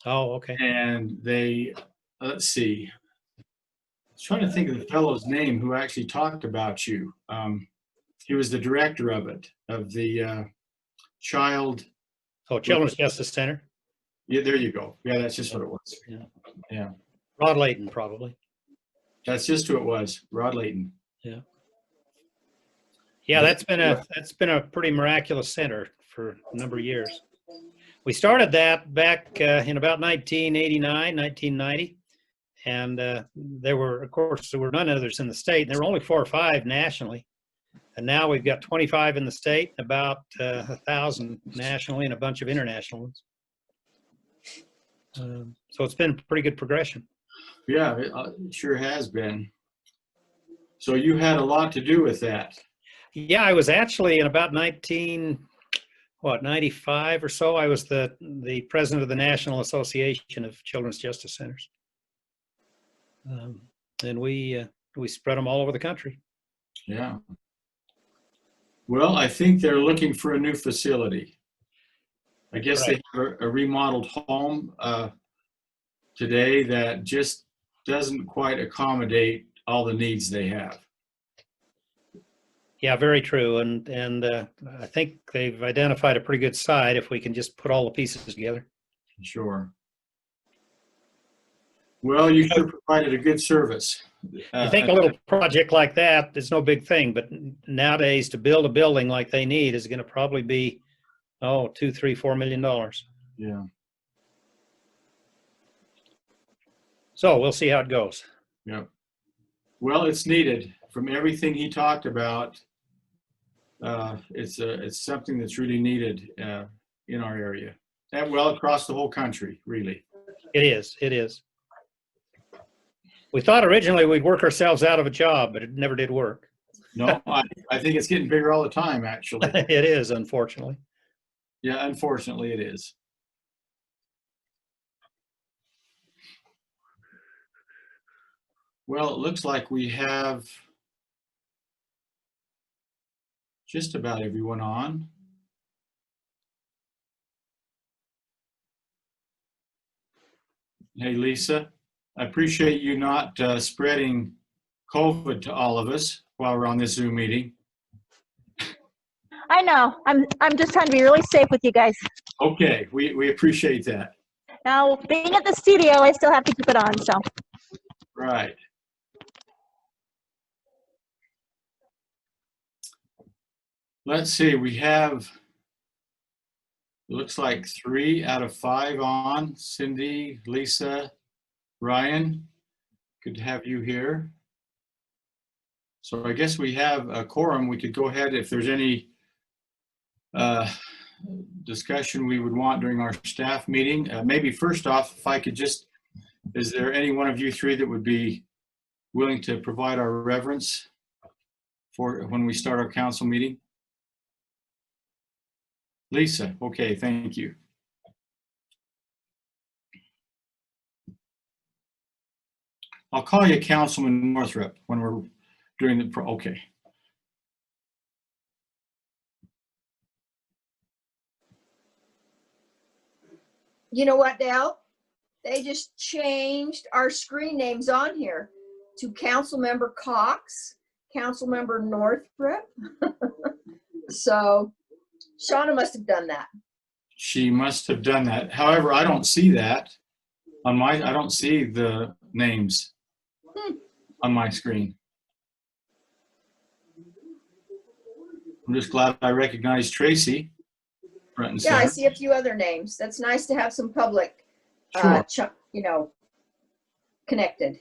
Oh, okay. And they, let's see, I was trying to think of the fellow's name who actually talked about you. He was the director of it, of the child. Oh, Children's Justice Center. Yeah, there you go. Yeah, that's just what it was. Yeah. Yeah. Rod Layton, probably. That's just who it was, Rod Layton. Yeah. Yeah, that's been a pretty miraculous center for a number of years. We started that back in about 1989, 1990. And there were none others in the state. There were only 4 or 5 nationally. And now we've got 25 in the state, about 1,000 nationally, and a bunch of international ones. So it's been pretty good progression. Yeah, it sure has been. So you had a lot to do with that. Yeah, I was actually in about 95 or so. I was the president of the National Association of Children's Justice Centers. And we spread them all over the country. Yeah. Well, I think they're looking for a new facility. I guess Right. they have a remodeled home today that just doesn't quite accommodate all the needs they have. Yeah, very true. And I think they've identified a pretty good site if we can just put all the pieces together. Sure. Well, you sure provided a good service. I think a little project like that is no big thing, but nowadays to build a building like they need is going to probably be, $2, $3, $4 million. Yeah. So we'll see how it goes. Yeah. Well, it's needed. From everything he talked about, it's something that's really needed in our area, and well across the whole country, really. It is. We thought originally we'd work ourselves out of a job, but it never did work. No, I think it's getting bigger all the time, actually. It is, unfortunately. Yeah, unfortunately it is. Well, it looks like we have just about everyone on. Hey, Lisa, I appreciate you not spreading COVID to all of us while we're on this Zoom meeting. I know. I'm just trying to be really safe with you guys. Okay, we appreciate that. Now, being at the studio, I still have to keep it on, so. Right. Let's see, we have, it looks like 3 out of 5 on. Cindy, Lisa, Ryan, good to have you here. So I guess we have a quorum. We could go ahead if there's any discussion we would want during our staff meeting. Maybe first off, if I could just, is there any one of you 3 that would be willing to provide our reverence for when we start our council meeting? Lisa, okay, thank you. I'll call you Councilman Northrup when we're doing the, okay. You know what, Dale? They just changed our screen names on here to Councilmember Cox, Councilmember Northrup. So Shauna must have done that. She must have done that. However, I don't see that on my, I don't see the names on my screen. I'm just glad I recognize Tracy. Front and Yeah, I center. see a few other names. That's nice to have some public, Sure. connected.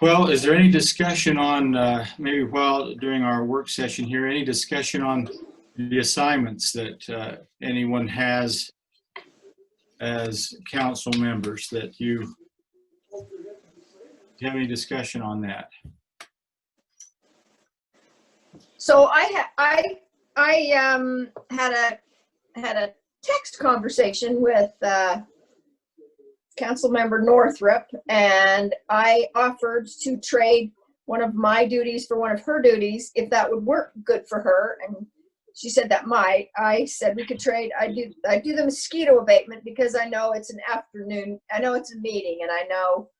Well, is there any discussion on, maybe while during our work session here, any discussion on the assignments that anyone has as council members that do you have any discussion on that? So I had a text conversation with Councilmember Northrup, and I offered to trade one of my duties for one of her duties if that would work good for her. And she said that might. I said we could trade. I do the mosquito abatement because I know it's an afternoon. I know it's a meeting, and I know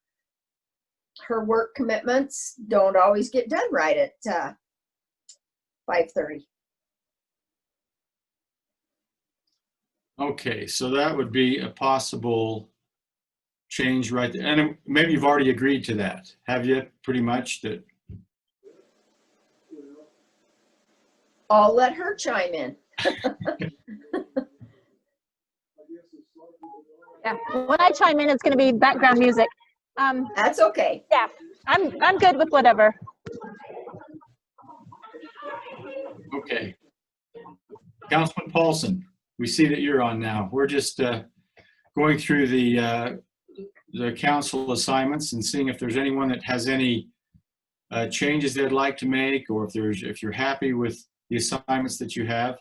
her work commitments don't always get done right at 5:30. Okay, so that would be a possible change right there. And maybe you've already agreed to that, have you? Pretty much that. I'll let her chime in. Yeah, when I chime in, it's going to be background music. That's okay. Yeah, I'm good with whatever. Okay. Councilman Paulson, we see that you're on now. We're just going through the council assignments and seeing if there's anyone that has any changes they'd like to make, or if you're happy with the assignments that you have.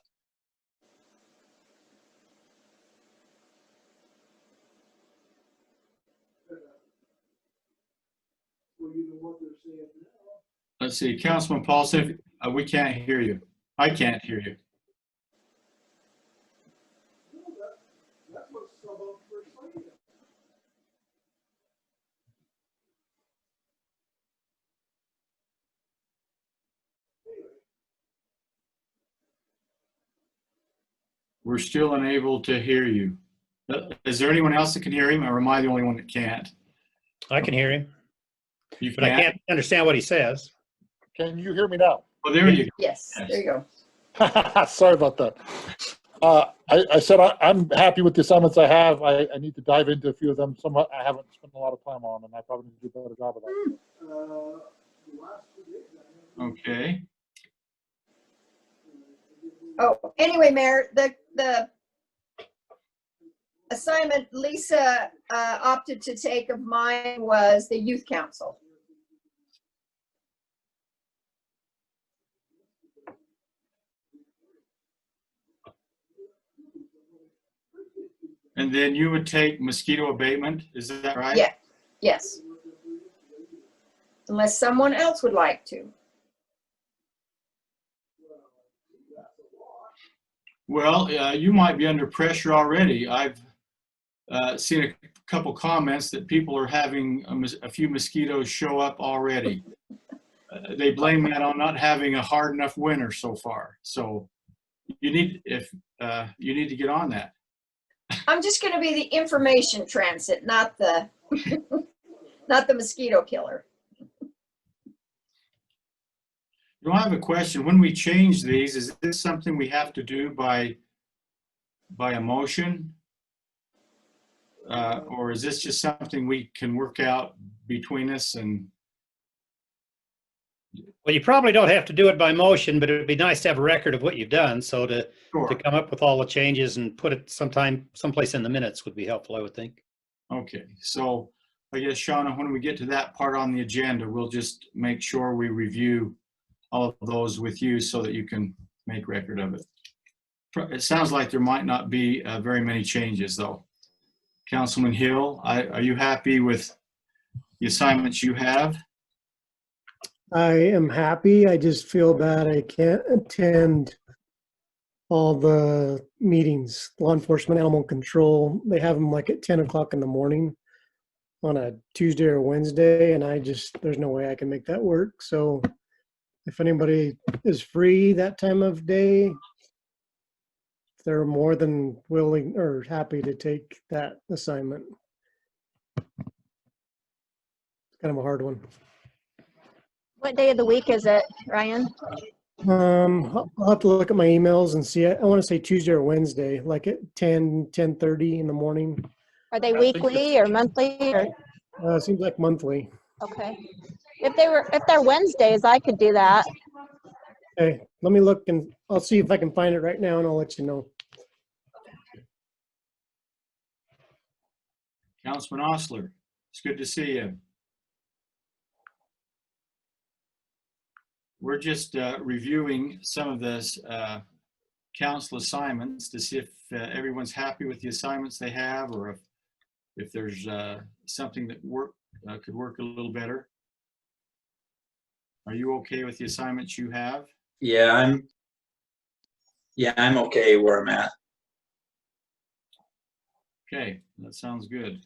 Let's see, Councilman Paulson, we can't hear you. I can't hear you. We're still unable to hear you. Is there anyone else that can hear him, or am I the only one that can't? I can hear him, You but I can't understand what he says. Can you hear me now? Oh, there you go. Yes, there you go. Sorry about that. I said I'm happy with the assignments I have. I need to dive into a few of them. Some I haven't spent a lot of time on, and I probably need to do a better job of that. Okay. Oh, anyway, Mayor, the assignment Lisa opted to take of mine was the youth council. And then you would take mosquito abatement, is that right? Yeah, yes. Unless someone else would like to. Well, you might be under pressure already. I've seen a couple comments that people are having a few mosquitoes show up already. They blame that on not having a hard enough winter so far. So you need to get on that. I'm just going to be the information transit, not the not the mosquito killer. You know, I have a question. When we change these, is this something we have to do by a motion? Or is this just something we can work out between us? And Well, you probably don't have to do it by motion, but it'd be nice to have a record of what you've done. So to sure. come up with all the changes and put it someplace in the minutes would be helpful, I would think. Okay, so I guess, Shauna, when we get to that part on the agenda, we'll just make sure we review all of those with you so that you can make record of it. It sounds like there might not be very many changes, though. Councilman Hill, are you happy with the assignments you have? I am happy. I just feel bad I can't attend all the meetings. Law enforcement, animal control, they have them like at 10 o'clock in the morning on a Tuesday or Wednesday, and there's no way I can make that work. So if anybody is free that time of day, they're more than willing or happy to take that assignment. It's kind of a hard one. What day of the week is it, Ryan? I'll have to look at my emails and see. I want to say Tuesday or Wednesday, like at 10:30 in the morning. Are they weekly or monthly? Or It seems like monthly. okay, if they're Wednesdays, I could do that. Okay, let me look and I'll see if I can find it right now, and I'll let you know. Councilman Osler, it's good to see you. We're just reviewing some of this council assignments to see if everyone's happy with the assignments they have, or if there's something that could work a little better. Are you okay with the assignments you have? Yeah, Yeah, I'm okay where I'm at. Okay, that sounds good.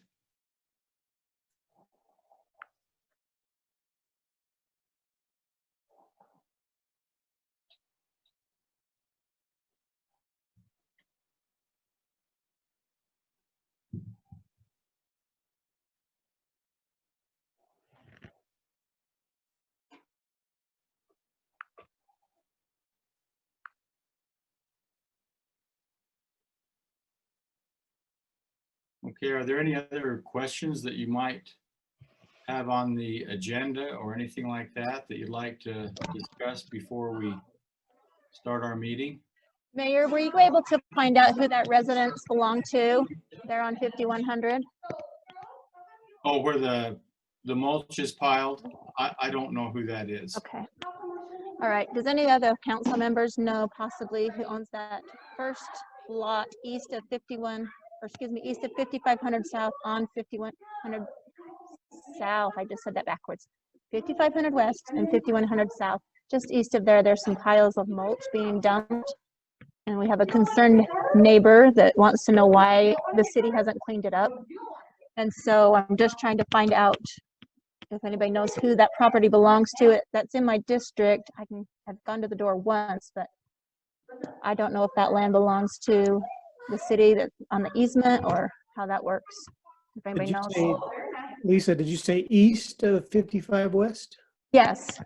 Okay, are there any other questions that you might have on the agenda or anything like that that you'd like to discuss before we start our meeting? Mayor, were you able to find out who that residence belonged to? They're on 5100. Oh, where the mulch is piled? I don't know who that is. Okay. All right. Does any other council members know possibly who owns that first lot east of 5500 south on 5100 south? I just said that backwards. 5500 west and 5100 south. Just east of there, there's some piles of mulch being dumped. And we have a concerned neighbor that wants to know why the city hasn't cleaned it up. And so I'm just trying to find out if anybody knows who that property belongs to. That's in my district. I've gone to the door once, but I don't know if that land belongs to the city that's on the easement or how that works. If anybody Did knows. you say, Lisa, did you say east of 55 west? Yes.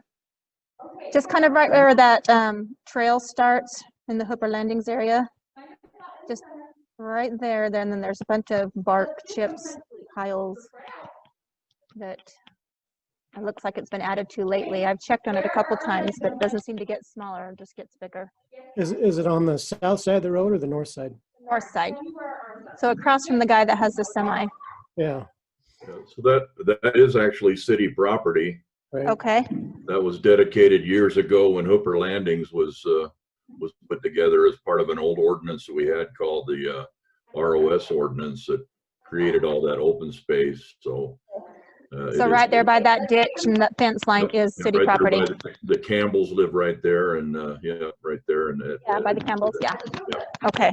Just kind of right where that trail starts in the Hooper Landings area. Just right there. Then there's a bunch of bark chips piles that it looks like it's been added to lately. I've checked on it a couple times, but it doesn't seem to get smaller, it just gets bigger. Is it on the south side of the road or the north side? North side. So across from the guy that has the semi. Yeah, So that is actually city property. right. Okay. That was dedicated years ago when Hooper Landings was put together as part of an old ordinance that we had called the ROS ordinance that created all that open space. So Right there by that ditch and that fence line is city right there property. by the Campbells live right there, and right there, and Yeah, by the Campbells, yeah. Yeah. Okay.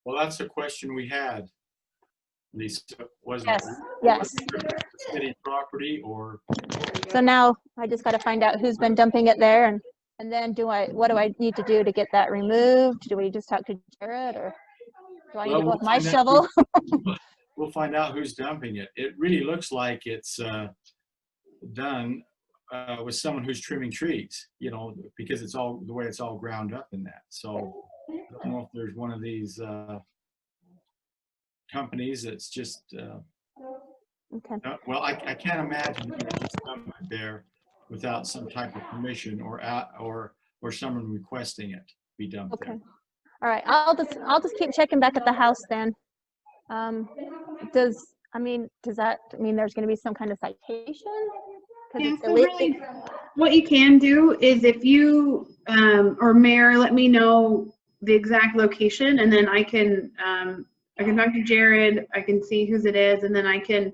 Well, that's the question we had. Lisa, wasn't Yes, it? yes. City property or? So now I just got to find out who's been dumping it there, and then what do I need to do to get that removed? Do we just talk to Jared, or do I need to go with my shovel? We'll find out who's dumping it. It really looks like it's done with someone who's trimming trees, you know, because it's all the way it's all ground up in that. So I don't know if there's one of these companies that's just Okay. well, I can't imagine that it's just dumped there without some type of permission or someone requesting it be dumped Okay. there. All right. I'll just keep checking back at the house then. Does that mean there's going to be some kind of citation? Yeah, so really, what you can do is if you or Mayor, let me know the exact location, and then I can talk to Jared. I can see whose it is, and then I can.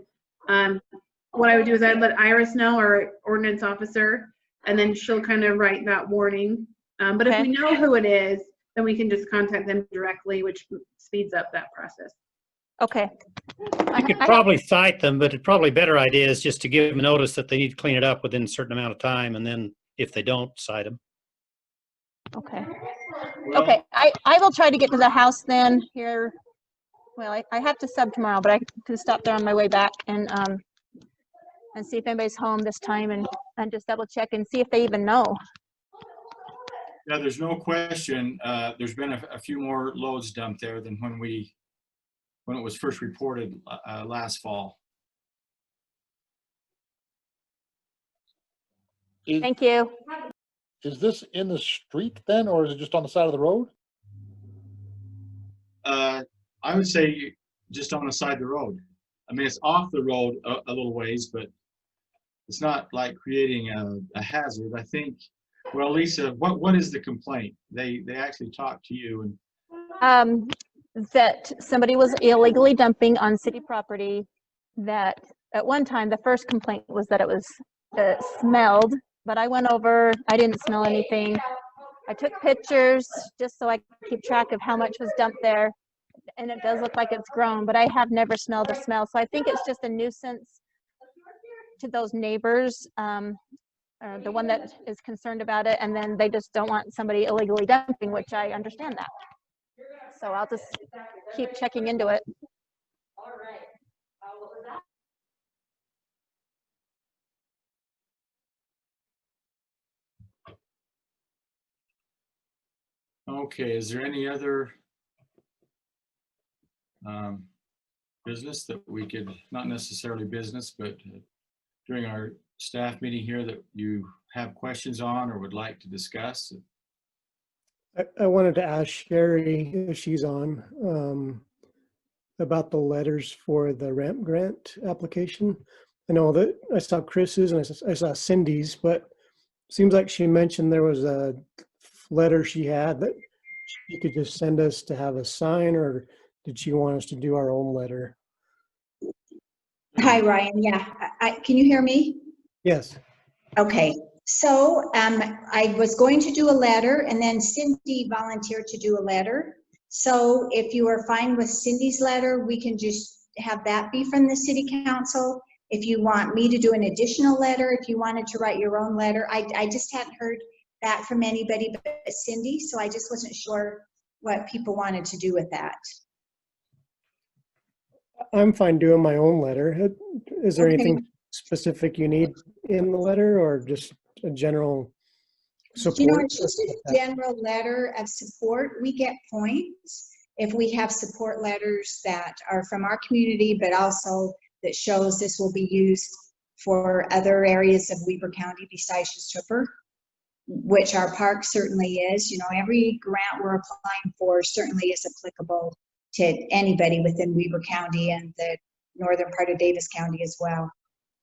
What I would do is I'd let Iris know, our ordinance officer, and then she'll kind of write that warning. But if we know who it is, then we can just contact them directly, which speeds up that process. Okay. You could probably cite them, but it's probably a better idea is just to give them a notice that they need to clean it up within a certain amount of time, and then if they don't, cite them. Okay. Well, Okay. I will try to get to the house then here. Well, I have to sub tomorrow, but I can stop there on my way back and see if anybody's home this time and just double check and see if they even know. Yeah, there's no question. There's been a few more loads dumped there than when it was first reported last fall. Thank you. Is this in the street then, or is it just on the side of the road? I would say just on the side of the road. I mean, it's off the road a little ways, but it's not like creating a hazard. I think. Well, Lisa, what is the complaint? They actually talked to you and. That somebody was illegally dumping on city property. That at one time, the first complaint was that it smelled, but I went over, I didn't smell anything. I took pictures just so I could keep track of how much was dumped there. And it does look like it's grown, but I have never smelled a smell. So I think it's just a nuisance to those neighbors, the one that is concerned about it. And then they just don't want somebody illegally dumping, which I understand that. So I'll just keep checking into it. Okay, is there any other business that we could, not necessarily business, but during our staff meeting here that you have questions on or would like to discuss? I wanted to ask Sherry, if she's on, about the letters for the ramp grant application. I know that I saw Chris's and I saw Cindy's, but seems like she mentioned there was a letter she had that she could just send us to have a sign, or did she want us to do our own letter? Hi, Ryan. Yeah, can you hear me? Yes. Okay, so I was going to do a letter and then Cindy volunteered to do a letter. So if you are fine with Cindy's letter, we can just have that be from the city council. If you want me to do an additional letter, if you wanted to write your own letter, I just hadn't heard that from anybody but Cindy, so I just wasn't sure what people wanted to do with that. I'm fine doing my own letter. Is there Okay. anything specific you need in the letter, or just a general support? You know, it's just a general letter of support. We get points if we have support letters that are from our community, but also that shows this will be used for other areas of Weber County besides just Hooper, which our park certainly is. You know, every grant we're applying for certainly is applicable to anybody within Weber County and the northern part of Davis County as well.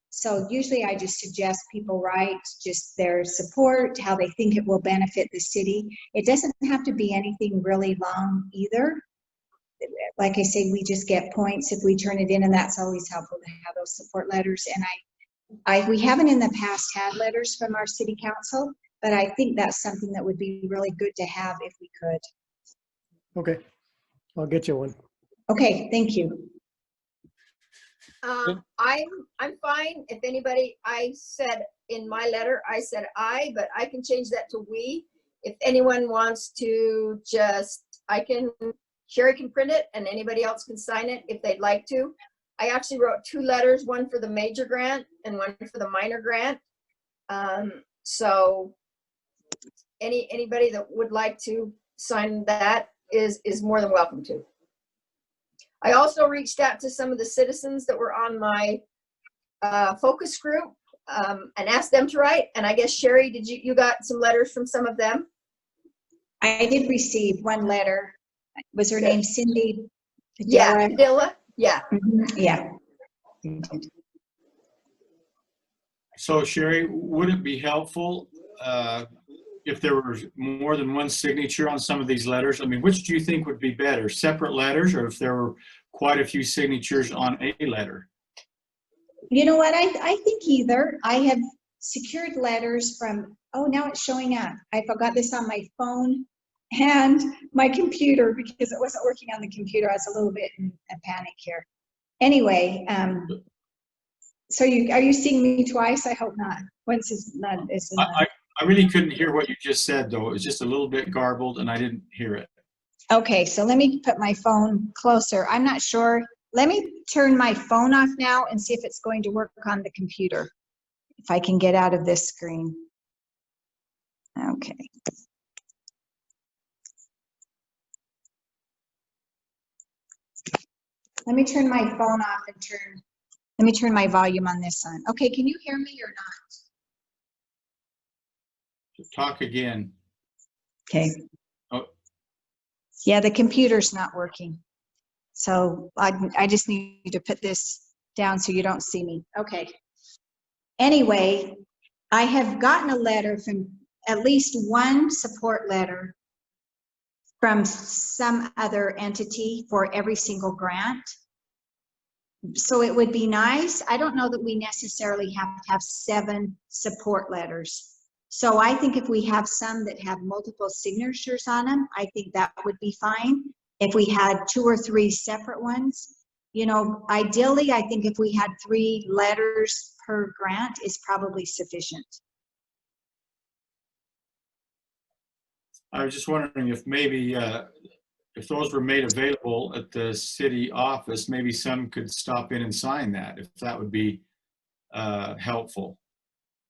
So usually I just suggest people write just their support, how they think it will benefit the city. It doesn't have to be anything really long either. Like I say, we just get points if we turn it in, and that's always helpful to have those support letters. And we haven't in the past had letters from our city council, but I think that's something that would be really good to have if we could. Okay, I'll get you one. Okay, thank you. I'm fine. If anybody, I said in my letter, I said I, but I can change that to we. If anyone wants to just, Sherry can print it and anybody else can sign it if they'd like to. I actually wrote 2 letters, one for the major grant and one for the minor grant. So anybody that would like to sign that is more than welcome to. I also reached out to some of the citizens that were on my focus group and asked them to write. And I guess, Sherry, did you got some letters from some of them? I did receive one letter. Was her name Cindy? Yeah, Padilla. Yeah. Mm-hmm. Yeah. So Sherry, would it be helpful if there were more than one signature on some of these letters? I mean, which do you think would be better, separate letters, or if there were quite a few signatures on a letter? You know what, I think either. I have secured letters from, oh, now it's showing up. I forgot this on my phone and my computer because it wasn't working on the computer. I was a little bit in a panic here. Anyway, so are you seeing me twice? I hope not. Once is not. I really couldn't hear what you just said, though. It was just a little bit garbled and I didn't hear it. Okay, so let me put my phone closer. I'm not sure. Let me turn my phone off now and see if it's going to work on the computer. If I can get out of this screen. Okay. Let me turn my phone off and let me turn my volume on this on. Okay, can you hear me or not? Talk again. Okay. Oh. Yeah, the computer's not working. So I just need to put this down so you don't see me. Okay. Anyway, I have gotten a letter from at least one support letter from some other entity for every single grant. So it would be nice. I don't know that we necessarily have to have 7 support letters. So I think if we have some that have multiple signatures on them, I think that would be fine. If we had 2 or 3 separate ones, you know, ideally, I think if we had 3 letters per grant is probably sufficient. I was just wondering if maybe, if those were made available at the city office, maybe some could stop in and sign that, if that would be helpful.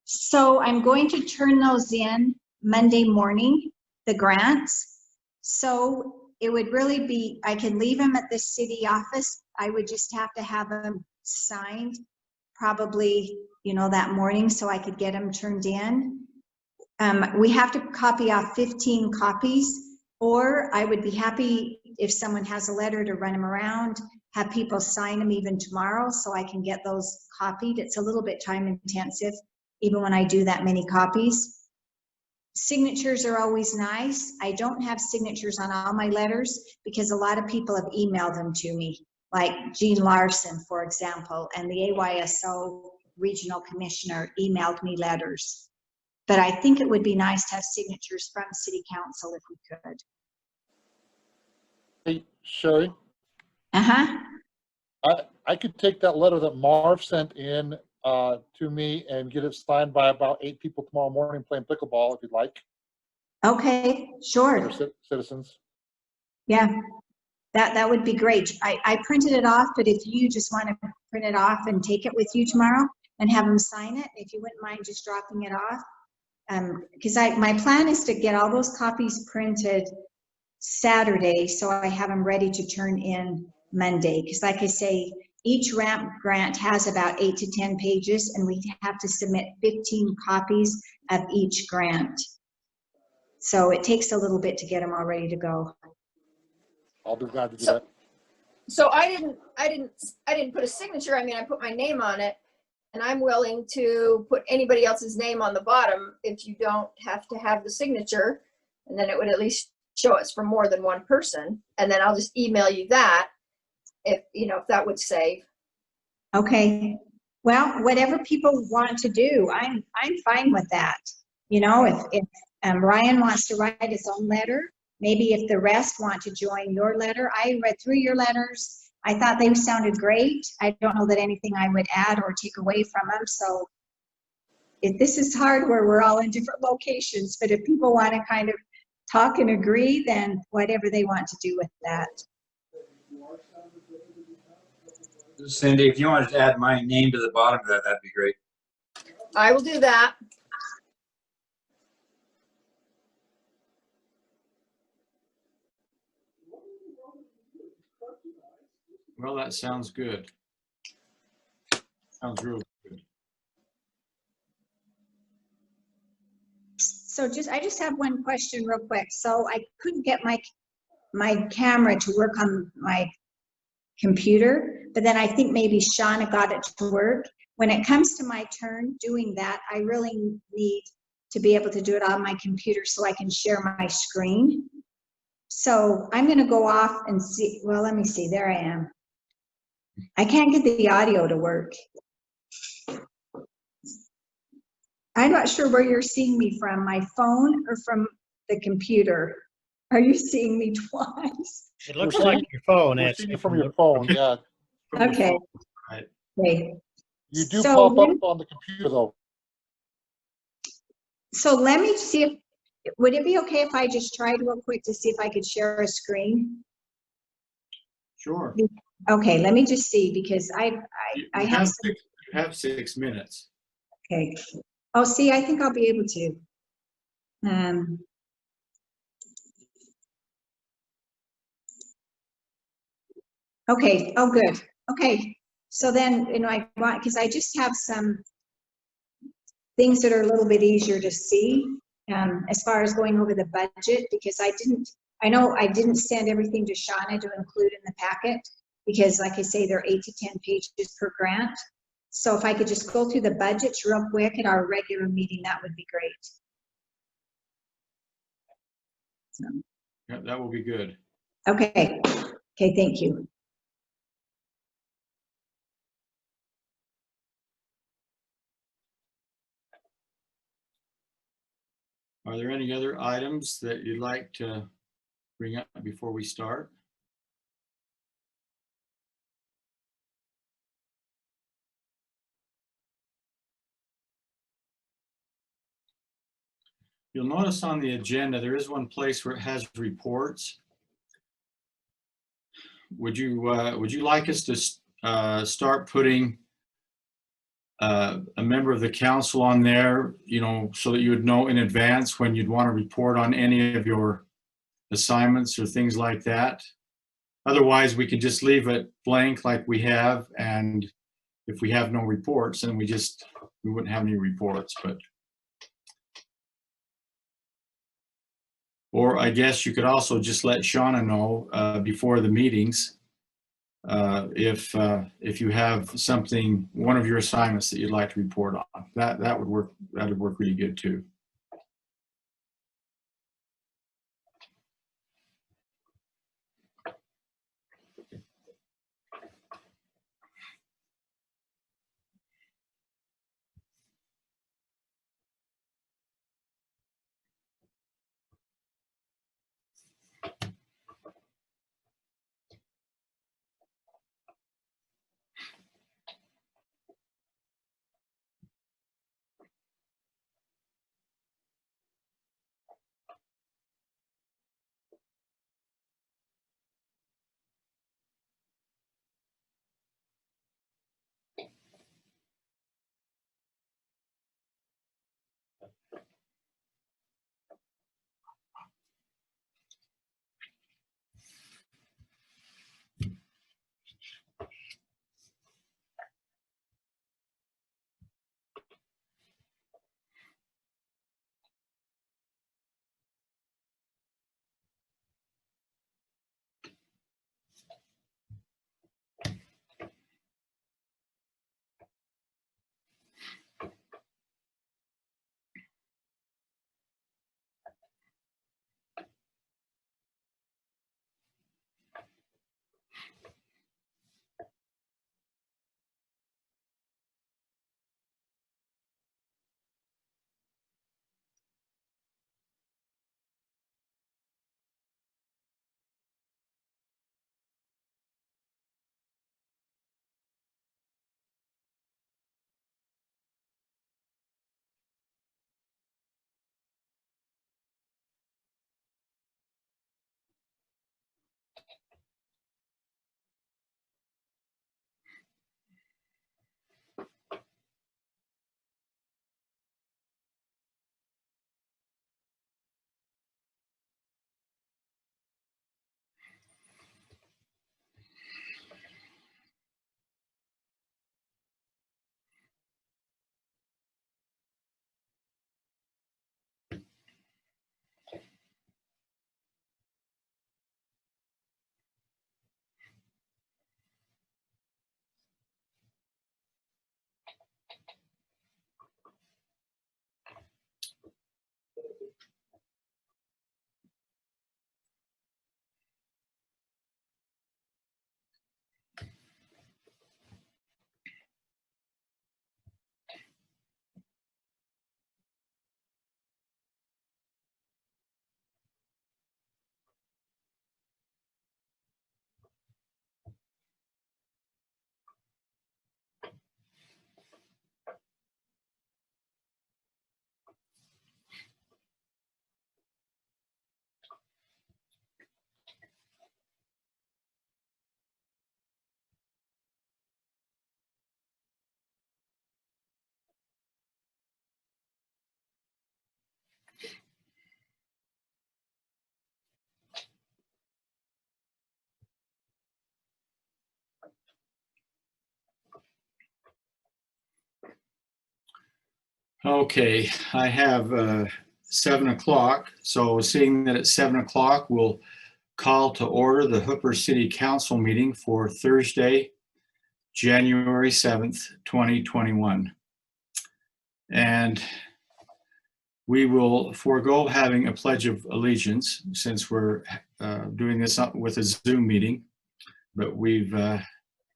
So I'm going to turn those in Monday morning, the grants. So it would really be, I can leave them at the city office. I would just have to have them signed probably, you know, that morning so I could get them turned in. We have to copy off 15 copies, or I would be happy if someone has a letter to run them around, have people sign them even tomorrow so I can get those copied. It's a little bit time intensive, even when I do that many copies. Signatures are always nice. I don't have signatures on all my letters because a lot of people have emailed them to me, like Jean Larson, for example, and the AYSO regional commissioner emailed me letters. But I think it would be nice to have signatures from city council if we could. Hey, Sherry, Uh-huh. I could take that letter that Marv sent in to me and get it signed by about 8 people tomorrow morning playing pickleball, if you'd like. Okay, sure. For citizens. Yeah, that would be great. I printed it off, but if you just want to print it off and take it with you tomorrow and have them sign it, if you wouldn't mind just dropping it off. Because my plan is to get all those copies printed Saturday, so I have them ready to turn in Monday. Because like I say, each ramp grant has about 8 to 10 pages, and we have to submit 15 copies of each grant. So it takes a little bit to get them all ready to go. I'll be glad to do that. So I didn't put a signature. I mean, I put my name on it, and I'm willing to put anybody else's name on the bottom if you don't have to have the signature, and then it would at least show it's from more than one person. And then I'll just email you that if, you know, if that would save. Okay. Well, whatever people want to do, I'm fine with that. You know, if Ryan wants to write his own letter, maybe if the rest want to join your letter. I read through your letters. I thought they sounded great. I don't know that anything I would add or take away from them. So this is hard where we're all in different locations, but if people want to kind of talk and agree, then whatever they want to do with that. Cindy, if you wanted to add my name to the bottom of that, that'd be great. I will do that. Well, that sounds good. Sounds real good. So I just have one question real quick. So I couldn't get my camera to work on my computer, but then I think maybe Shauna got it to work. When it comes to my turn doing that, I really need to be able to do it on my computer so I can share my screen. So I'm going to go off and see. Well, let me see. There I am. I can't get the audio to work. I'm not sure where you're seeing me from, my phone or from the computer. Are you seeing me twice? It looks like your phone. We're Actually, seeing you from your phone, yeah. From your Okay. phone, right. Okay. You do So pop up when- on the computer though. So let me see if, would it be okay if I just tried real quick to see if I could share a screen? Sure. Okay, let me just see because I You have some, you have 6 minutes. okay. Oh, see, I think I'll be able to. Okay, oh, good. Okay, so then, you know, I want, because I just have some things that are a little bit easier to see as far as going over the budget, because I know I didn't send everything to Shauna to include in the packet, because like I say, there are 8 to 10 pages per grant. So if I could just go through the budgets real quick at our regular meeting, that would be great. So, Yeah, that will be good. okay, okay, thank you. Are there any other items that you'd like to bring up before we start? You'll notice on the agenda, there is one place where it has reports. Would you like us to start putting a member of the council on there, so that you would know in advance when you'd want to report on any of your assignments or things like that? Otherwise, we could just leave it blank like we have, and if we have no reports, then we wouldn't have any reports. Or I guess you could also just let Shauna know before the meetings if you have something, one of your assignments that you'd like to report on. That would work. That would work really good too. Okay, I have 7 o'clock. So seeing that it's 7 o'clock, we'll call to order the Hooper City Council meeting for Thursday, January 7th, 2021. And we will forego having a Pledge of Allegiance since we're doing this with a Zoom meeting, but we've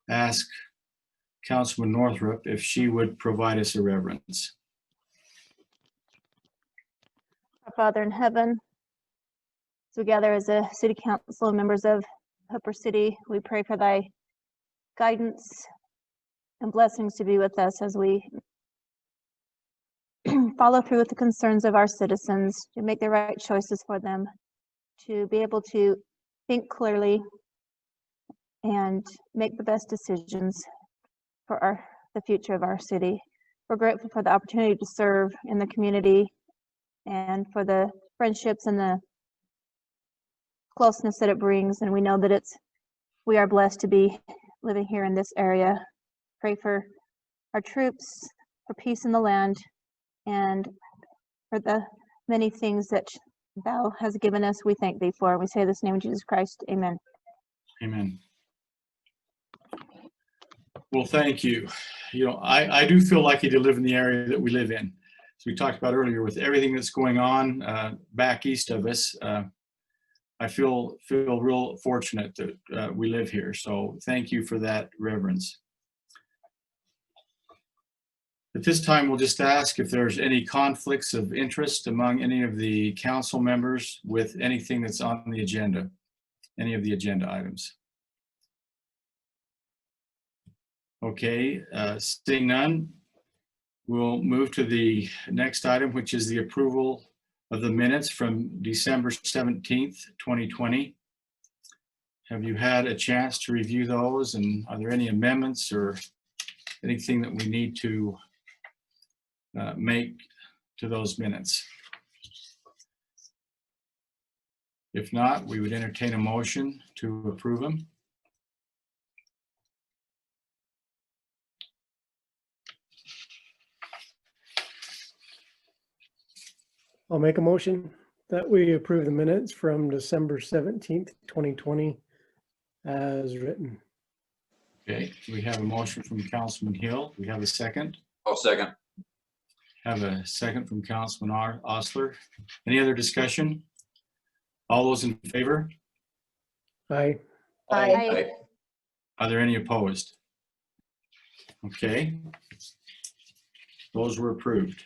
asked Councilman Northrup if she would provide us a reverence. Our Father in heaven, as we gather as a city council and members of Hooper City, we pray for thy guidance and blessings to be with us as we follow through with the concerns of our citizens, to make the right choices for them, to be able to think clearly and make the best decisions for the future of our city. We're grateful for the opportunity to serve in the community and for the friendships and the closeness that it brings. And we know that we are blessed to be living here in this area. Pray for our troops, for peace in the land, and for the many things that thou hast given us. We thank thee for. We say this in the name of Jesus Christ. Amen. Amen. Well, thank you. You know, I do feel lucky to live in the area that we live in. As we talked about earlier, with everything that's going on back east of us, I feel real fortunate that we live here. So thank you for that, Reverence. At this time, we'll just ask if there's any conflicts of interest among any of the council members with anything that's on the agenda, any of the agenda items. Okay, seeing none, we'll move to the next item, which is the approval of the minutes from December 17th, 2020. Have you had a chance to review those, and are there any amendments or anything that we need to make to those minutes? If not, we would entertain a motion to approve them. I'll make a motion that we approve the minutes from December 17th, 2020 as written. Okay, we have a motion from Councilman Hill. We have a second. I'll second. Have a second from Councilman Osler. Any other discussion? All those in favor? Aye. Aye. Are there any opposed? Okay. Those were approved.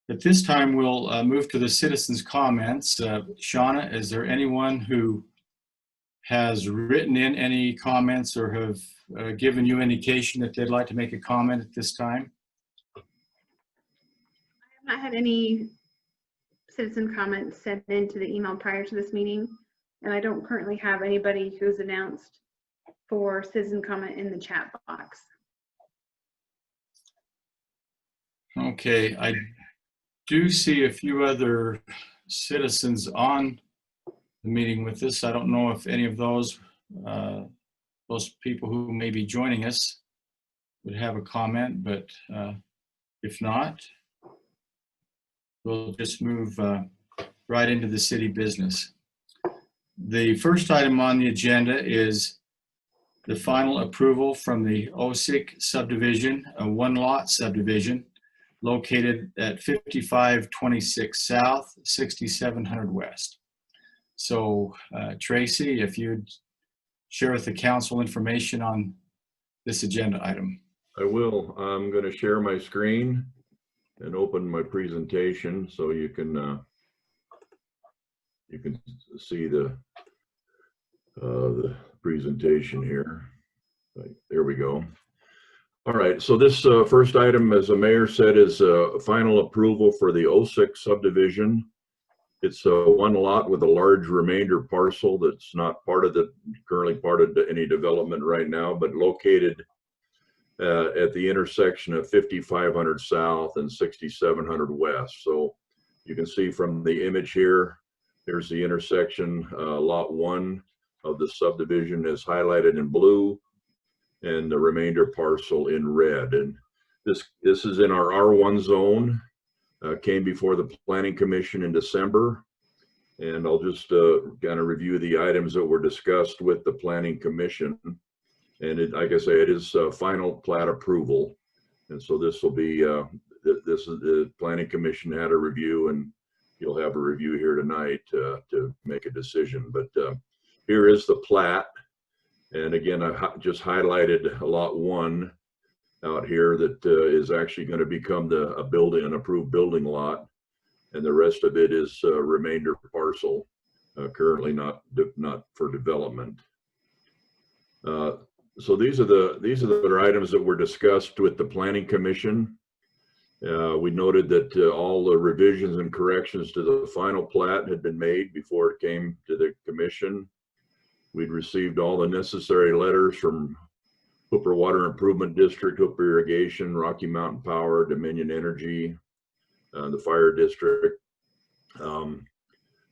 At this time, we'll move to the citizens' comments. Shauna, is there anyone who has written in any comments or have given you indication that they'd like to make a comment at this time? I have not had any citizen comments sent into the email prior to this meeting, and I don't currently have anybody who's announced for citizen comment in the chat box. Okay, I do see a few other citizens on the meeting with us. I don't know if any of those people who may be joining us would have a comment, but if not, we'll just move right into the city business. The first item on the agenda is the final approval from the Osik subdivision, a one-lot subdivision located at 5526 South, 6700 West. So Tracy, if you'd share with the council information on this agenda item. I will. I'm going to share my screen and open my presentation so you can see the presentation here. Right, there we go. All right, so this first item, as the mayor said, is final approval for the Osik subdivision. It's one lot with a large remainder parcel that's not currently part of any development right now, but located at the intersection of 5500 South and 6700 West. So you can see from the image here, here's the intersection. Lot 1 of the subdivision is highlighted in blue, and the remainder parcel in red. And this is in our R1 zone, came before the Planning Commission in December. And I'll just kind of review the items that were discussed with the Planning Commission. And like I say, it is final plat approval. And so this will be, this is the Planning Commission had a review, and you'll have a review here tonight to make a decision. But here is the plat. And again, I just highlighted lot 1 out here that is actually going to become a building, an approved building lot, and the rest of it is remainder parcel, currently not for development. So these are the items that were discussed with the Planning Commission. We noted that all the revisions and corrections to the final plat had been made before it came to the commission. We'd received all the necessary letters from Hooper Water Improvement District, Hooper Irrigation, Rocky Mountain Power, Dominion Energy, the Fire District.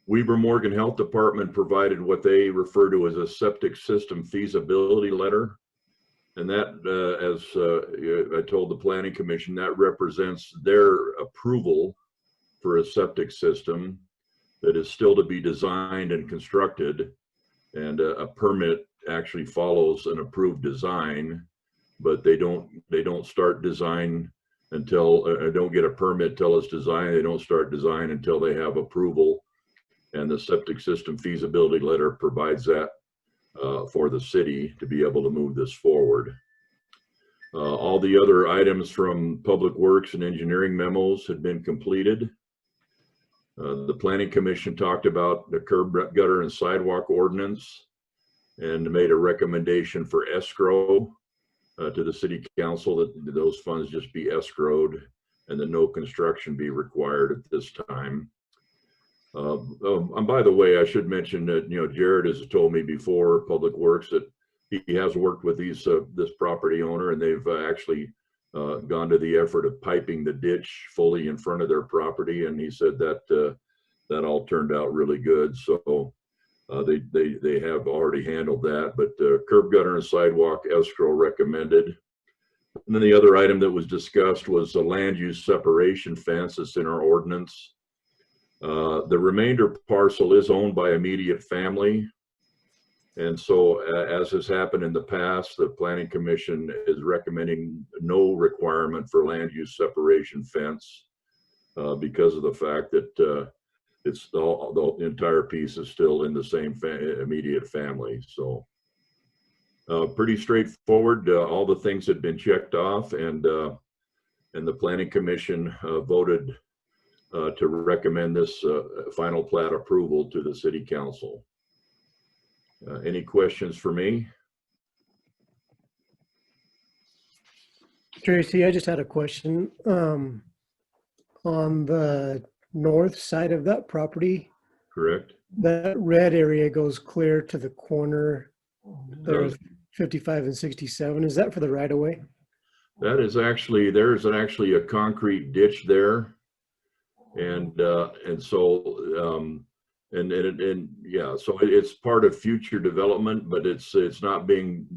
Weber Morgan Health Department provided what they refer to as a septic system feasibility letter. And that, as I told the Planning Commission, that represents their approval for a septic system that is still to be designed and constructed. And a permit actually follows an approved design, but they don't start design until, don't get a permit till it's designed. They don't start design until they have approval. And the septic system feasibility letter provides that for the city to be able to move this forward. All the other items from Public Works and engineering memos had been completed. The Planning Commission talked about the curb, gutter, and sidewalk ordinance and made a recommendation for escrow to the City Council that those funds just be escrowed and that no construction be required at this time. And by the way, I should mention that, Jared has told me before, Public Works, that he has worked with this property owner, and they've actually gone to the effort of piping the ditch fully in front of their property. And he said that that all turned out really good. So they have already handled that, but curb, gutter, and sidewalk escrow recommended. And then the other item that was discussed was the land use separation fence that's in our ordinance. The remainder parcel is owned by immediate family. And so as has happened in the past, the Planning Commission is recommending no requirement for land use separation fence because of the fact that it's the entire piece is still in the same immediate family. So pretty straightforward. All the things had been checked off, and the Planning Commission voted to recommend this final plat approval to the City Council. Any questions for me? Tracy, I just had a question. On the north side of that property, Correct. that red area goes clear to the corner there of 55 and 67. Is that for the right of way? That is actually, there's actually a concrete ditch there. And so, yeah, so it's part of future development, but it's not being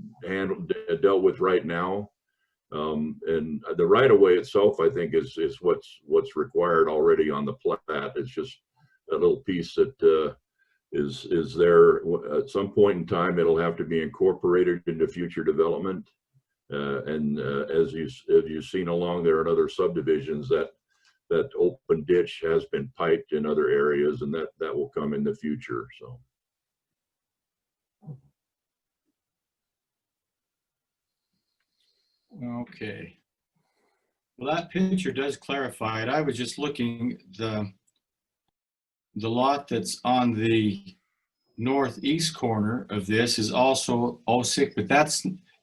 dealt with right now. And the right of way itself, I think, is what's required already on the plat. It's just a little piece that is there. At some point in time, it'll have to be incorporated into future development. And as you've seen along there in other subdivisions, that open ditch has been piped in other areas, and that will come in the future. So. Okay. Well, that picture does clarify it. I was just looking, the lot that's on the northeast corner of this is also OSIC, but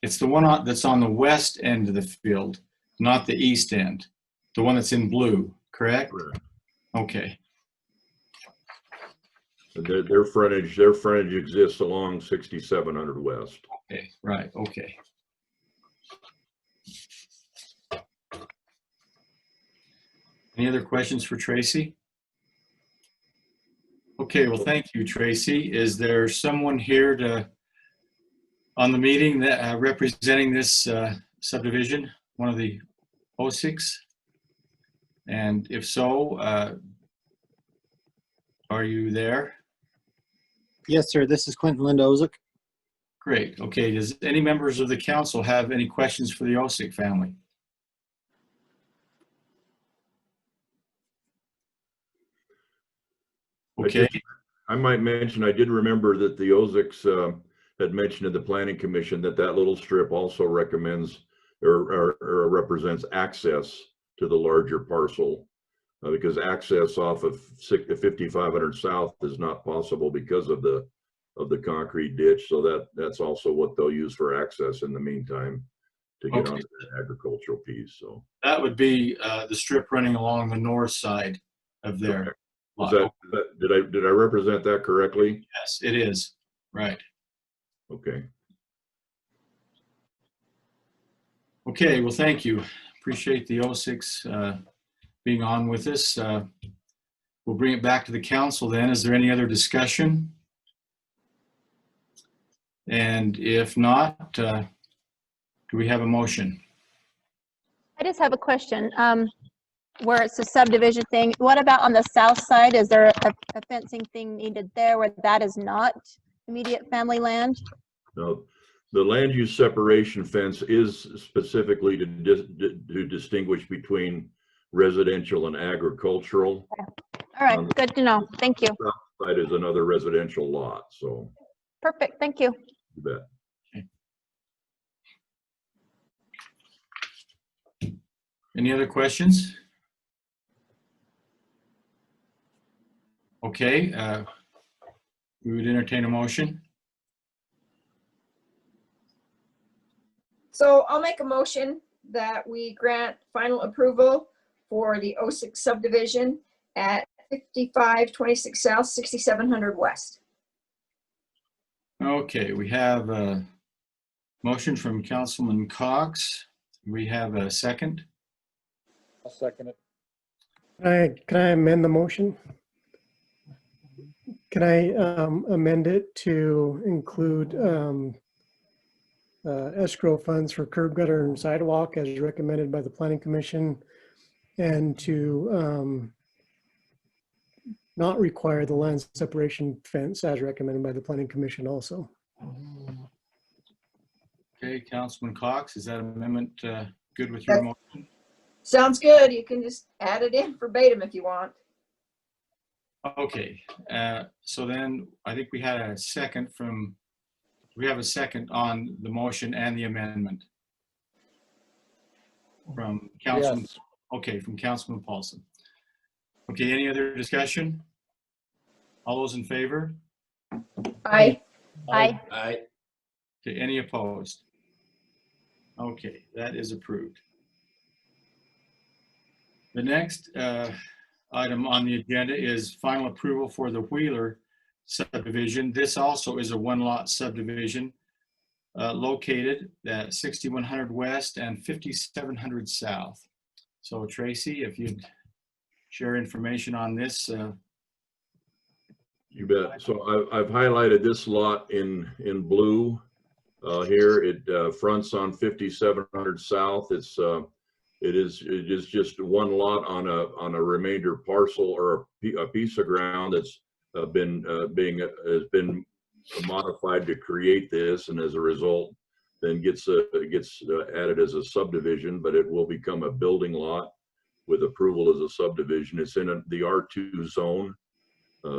it's the one that's on the west end of the field, not the east end, the one that's in blue, correct? Correct. Okay. Their frontage exists along 6700 West. Okay, right, okay. Any other questions for Tracy? Okay, well, thank you, Tracy. Is there someone here on the meeting that representing this subdivision, one of the OSICs? And if so, are you there? Yes, sir. This is Quentin Lindozic. Great. Okay. Does any members of the council have any questions for the OSIC family? Okay. I might mention, I did remember that the OSICs had mentioned to the Planning Commission that little strip also recommends or represents access to the larger parcel, because access off of 5500 South is not possible because of the concrete ditch. So that's also what they'll use for access in the meantime to get Okay. onto the agricultural piece. So That would be the strip running along the north side of their is lot. did I represent that correctly? Yes, it is. Right. Okay. Okay, well, thank you. Appreciate the 06 being on with us. We'll bring it back to the council then. Is there any other discussion? And if not, do we have a motion? I just have a question. Where it's a subdivision thing, what about on the south side? Is there a fencing thing needed there where that is not immediate family land? No, the land use separation fence is specifically to distinguish between residential and agricultural. All right, good to know. Thank you. The south side is another residential lot, so Perfect, thank you. you bet. Any other questions? Okay, we would entertain a motion. So I'll make a motion that we grant final approval for the 06 subdivision at 5526 South, 6700 West. Okay, we have a motion from Councilman Cox. We have a second. I'll second it. Can I amend the motion? Can I amend it to include escrow funds for curb gutter and sidewalk as recommended by the Planning Commission, and to not require the land separation fence as recommended by the Planning Commission also? Okay, Councilman Cox, is that amendment good with your motion? Sounds good. You can just add it in verbatim if you want. Okay, so then I think we had a second from, we have a second on the motion and the amendment from Councilman. Yes. Okay, from Councilman Paulson. Okay, any other discussion? All those in favor? Aye. Aye. Aye. Okay, any opposed? Okay, that is approved. The next item on the agenda is final approval for the Wheeler subdivision. This also is a one-lot subdivision located at 6100 West and 5700 South. So Tracy, if you'd share information on this. You bet. So I've highlighted this lot in blue here. It fronts on 5700 South. It is just one lot on a remainder parcel or a piece of ground that's been modified to create this, and as a result, then gets added as a subdivision. But it will become a building lot with approval as a subdivision. It's in the R2 zone,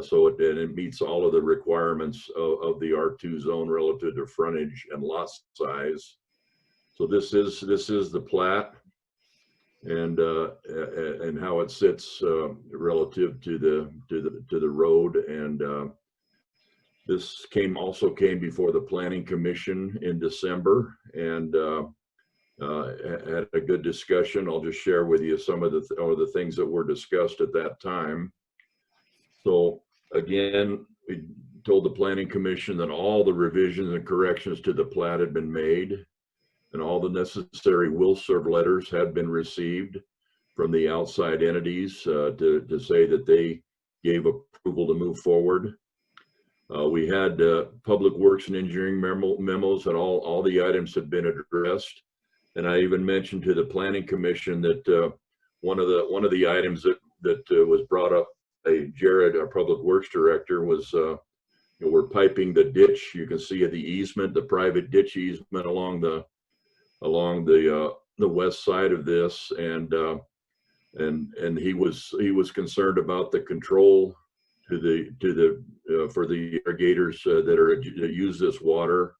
so it meets all of the requirements of the R2 zone relative to frontage and lot size. So this is the plat. And how it sits relative to the road, and this also came before the Planning Commission in December, and had a good discussion. I'll just share with you some of the things that were discussed at that time. So again, we told the Planning Commission that all the revisions and corrections to the plat had been made, and all the necessary will serve letters had been received from the outside entities to say that they gave approval to move forward. We had Public Works and Engineering memos, and all the items had been addressed. And I even mentioned to the Planning Commission that one of the items that was brought up by Jared, our Public Works Director, was we're piping the ditch. You can see the easement, the private ditch easement along the west side of this, and he was concerned about the control for the irrigators that use this water,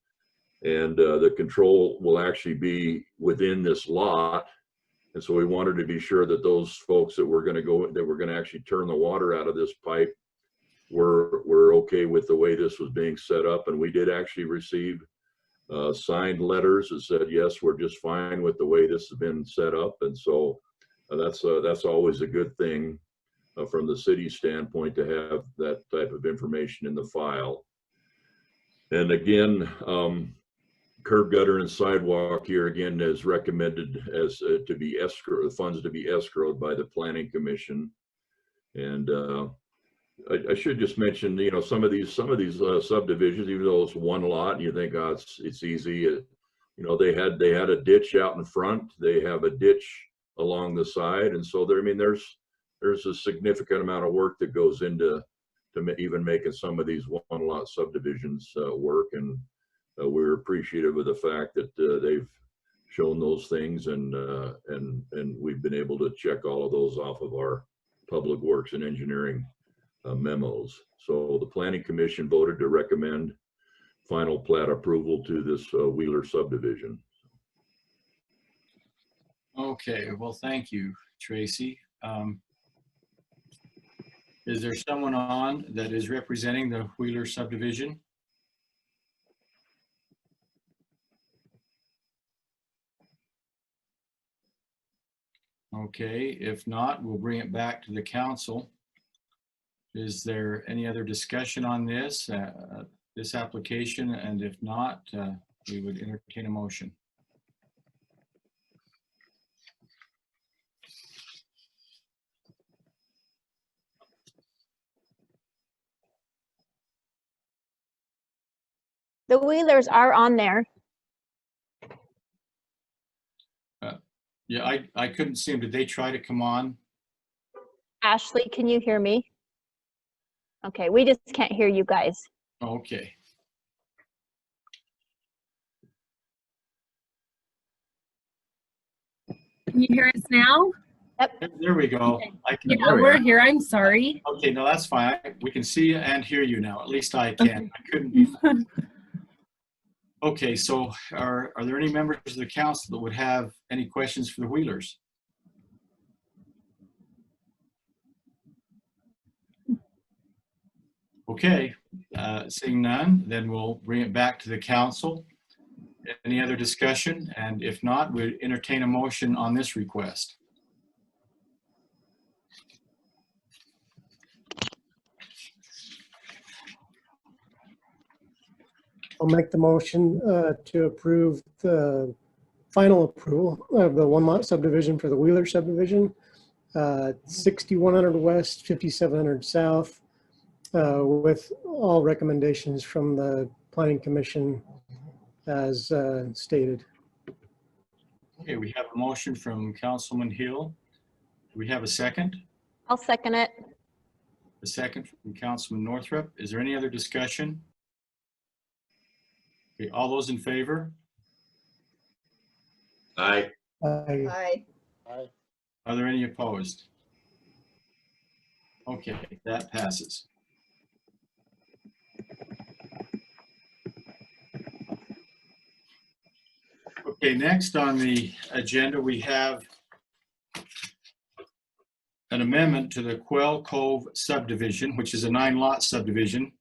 And the control will actually be within this lot. And so we wanted to be sure that those folks that were going to actually turn the water out of this pipe were okay with the way this was being set up. And we did actually receive signed letters that said, yes, we're just fine with the way this has been set up. And so that's always a good thing from the city standpoint, to have that type of information in the file. And again, curb, gutter, and sidewalk here again is recommended as to be escrow, the funds to be escrowed by the Planning Commission. And I should just mention, you know, some of these subdivisions, even though it's one lot, and you think, oh, it's easy. You know, they had a ditch out in front. They have a ditch along the side, and so there. I mean, there's a significant amount of work that goes into even making some of these one lot subdivisions work, and we're appreciative of the fact that they've shown those things, and we've been able to check all of those off of our public works and engineering memos. So the Planning Commission voted to recommend final plat approval to this Wheeler subdivision. Okay, well, thank you, Tracy. Is there someone on that is representing the Wheeler subdivision? Okay, if not, we'll bring it back to the council. Is there any other discussion on this application? And if not, we would entertain a motion. The Wheelers are on there. Yeah, I couldn't see them. Did they try to come on? Ashley, can you hear me? Okay, we just can't hear you guys. Okay. Can you hear us now? Yep. There we go. I can, Yeah, we're here. I'm sorry. okay, no, that's fine. We can see you and hear you now. At least I can. I couldn't before. Okay, so are there any members of the council that would have any questions for the Wheelers? Okay, seeing none, then we'll bring it back to the council. Any other discussion? And if not, we'll entertain a motion on this request. I'll make the motion to approve the final approval of the one lot subdivision for the Wheeler subdivision, 6100 west, 5700 south, with all recommendations from the Planning Commission as stated. Okay, we have a motion from Councilman Hill. Do we have a second? I'll second it. A second from Councilman Northrup. Is there any other discussion? Okay, all those in favor? Aye. Aye. Aye. Are there any opposed? Okay, that passes. Okay, next on the agenda, we have an amendment to the Quail Cove subdivision, which is a 9-lot subdivision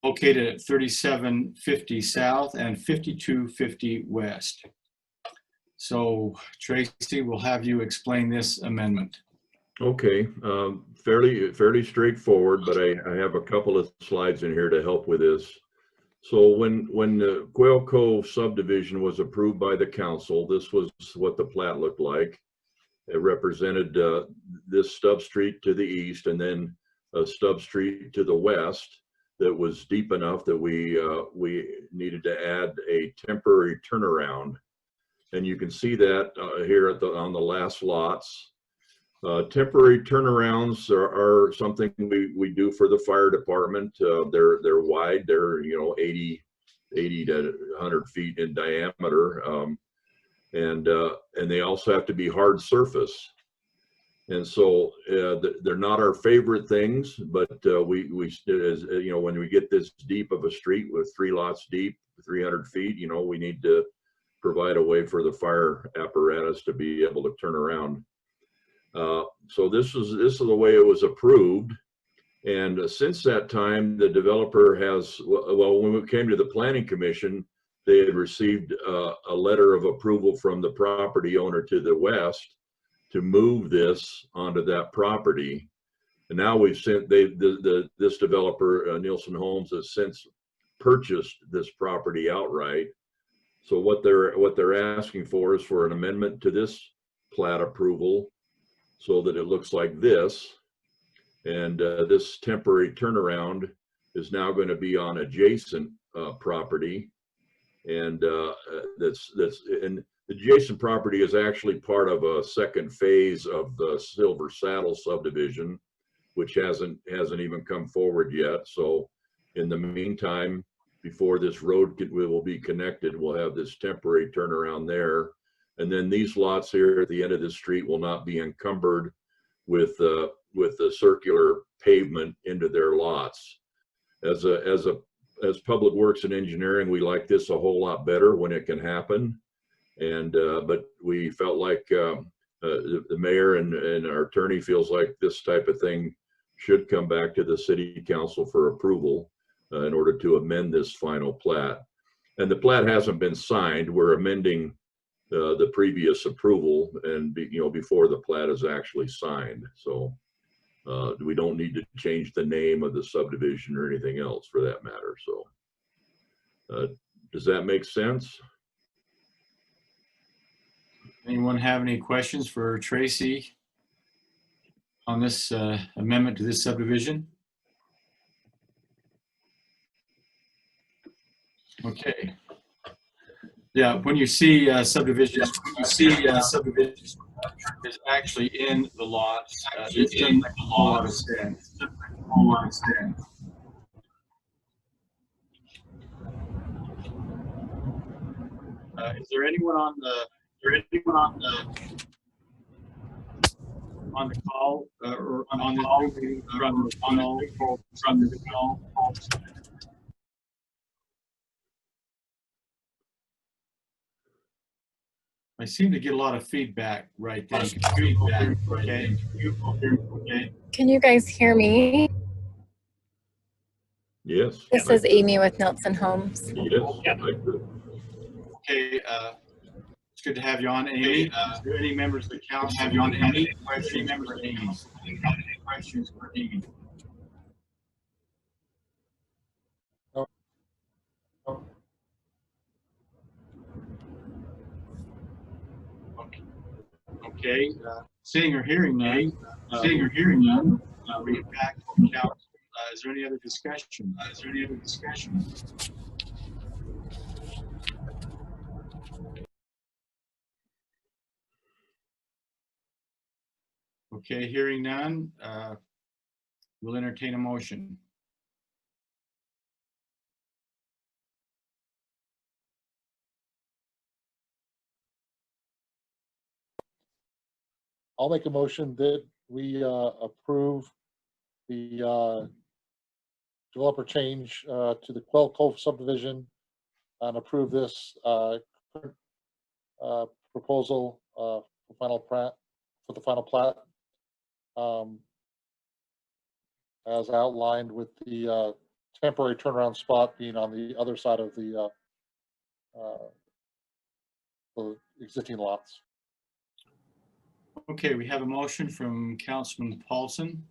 located at 3750 south and 5250 west. So Tracy, we'll have you explain this amendment. Okay, fairly straightforward, but I have a couple of slides in here to help with this. So when the Quail Cove subdivision was approved by the council, this was what the plat looked like. It represented this stub street to the east, and then a stub street to the west that was deep enough that we needed to add a temporary turnaround. And you can see that here on the last lots. Temporary turnarounds are something we do for the fire department. They're wide. They're 80 to 100 feet in diameter, and they also have to be hard surface. And so they're not our favorite things, but we when we get this deep of a street with 3 lots deep, 300 feet, you know, we need to provide a way for the fire apparatus to be able to turn around. So this is the way it was approved. And since that time, the developer has, well, when we came to the Planning Commission, they had received a letter of approval from the property owner to the west to move this onto that property. And now we've sent, this developer, Nielsen Homes, has since purchased this property outright. So what they're asking for is for an amendment to this plat approval so that it looks like this. And this temporary turnaround is now going to be on adjacent property. And and the adjacent property is actually part of a second phase of the Silver Saddle subdivision, which hasn't even come forward yet. So in the meantime, before this road will be connected, we'll have this temporary turnaround there. And then these lots here at the end of the street will not be encumbered with the circular pavement into their lots. As Public Works and Engineering, we like this a whole lot better when it can happen. And but we felt like the mayor and our attorney feels like this type of thing should come back to the city council for approval in order to amend this final plat. And the plat hasn't been signed. We're amending the previous approval, and before the plat is actually signed. So we don't need to change the name of the subdivision or anything else for that matter. So does that make sense? Anyone have any questions for Tracy on this amendment to this subdivision? Okay. Yeah, when you see subdivisions, subdivisions is actually in the lots. It's in the lot of sense. Is there anyone on the call or on the call from the call? I seem to get a lot of feedback right there. Okay. Can you guys hear me? Yes. This is Amy with Nielsen Homes. Yes. Okay. It's good to have you on, Amy. Is there any members of the council have you on? Any questions for Amy? Questions for Amy? Okay. Seeing or hearing none. Bring it back to the council. Is there any other discussion? Okay, hearing none, we'll entertain a motion. I'll make a motion that we approve the developer change to the Quell Cove subdivision and approve this proposal for the final plat as outlined, with the temporary turnaround spot being on the other side of the existing lots. Okay, we have a motion from Councilman Paulson.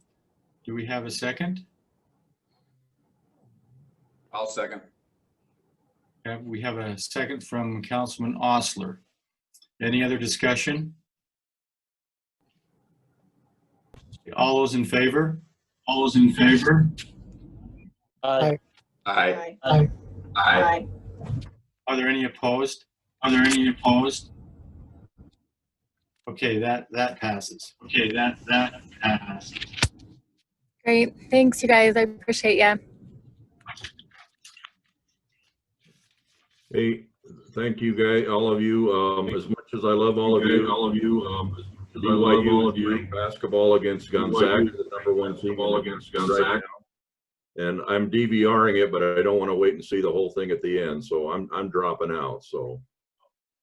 Do we have a second? I'll second. We have a second from Councilman Osler. Any other discussion? All those in favor? Aye. Aye. Aye. Are there any opposed? Okay, that passes. Great. Thanks, you guys. I appreciate you. Hey, thank you guys, all of you. As much as I love all of you, BYU basketball against Gonzaga, the #1 team against Gonzaga. And I'm DVRing it, but I don't want to wait and see the whole thing at the end. So I'm dropping out. So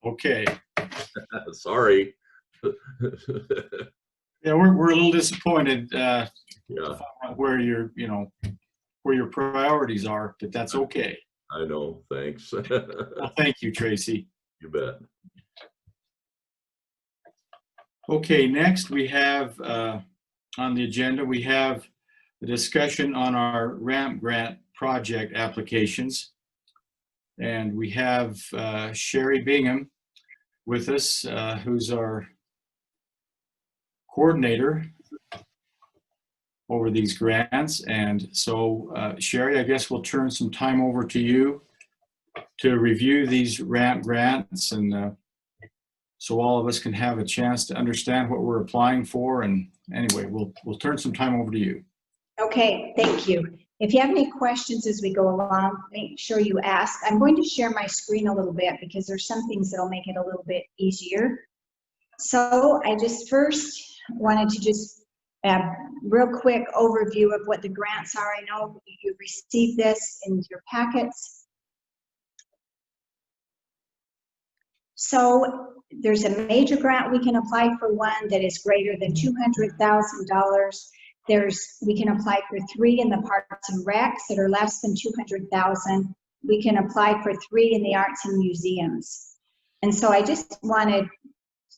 Okay. sorry. Yeah, we're a little disappointed Yeah, to find out where your, where your priorities are, but that's okay. I know. Thanks. Well, thank you, Tracy. You bet. Okay, next we have on the agenda, we have the discussion on our ramp grant project applications. And we have Sherry Bingham with us, who's our coordinator over these grants. And so Sherry, I guess we'll turn some time over to you to review these ramp grants, and so all of us can have a chance to understand what we're applying for. And anyway, we'll turn some time over to you. Okay, thank you. If you have any questions as we go along, make sure you ask. I'm going to share my screen a little bit because there's some things that'll make it a little bit easier. So I just first wanted to just real quick overview of what the grants are. I know you received this in your packets. So there's a major grant we can apply for, one that is greater than $200,000. We can apply for 3 in the Parks and Recs that are less than $200,000. We can apply for 3 in the arts and museums. And so I just wanted to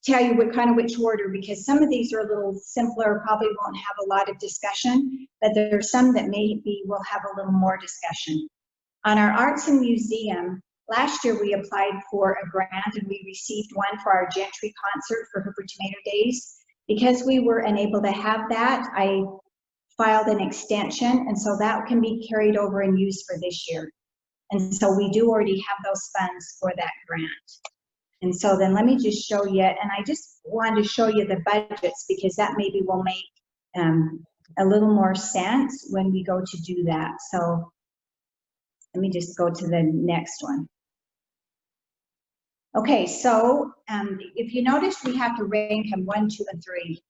tell you which order, because some of these are a little simpler, probably won't have a lot of discussion, but there are some that maybe will have a little more discussion. On our arts and museum, last year we applied for a grant and we received one for our Gentry concert for Hooper Tomato Days. Because we were unable to have that, I filed an extension, and so that can be carried over and used for this year. And so we do already have those funds for that grant. And so then let me just show you, and I just wanted to show you the budgets because that maybe will make a little more sense when we go to do that. So let me just go to the next one. Okay, so if you notice, we have to rank them 1, 2, and 3.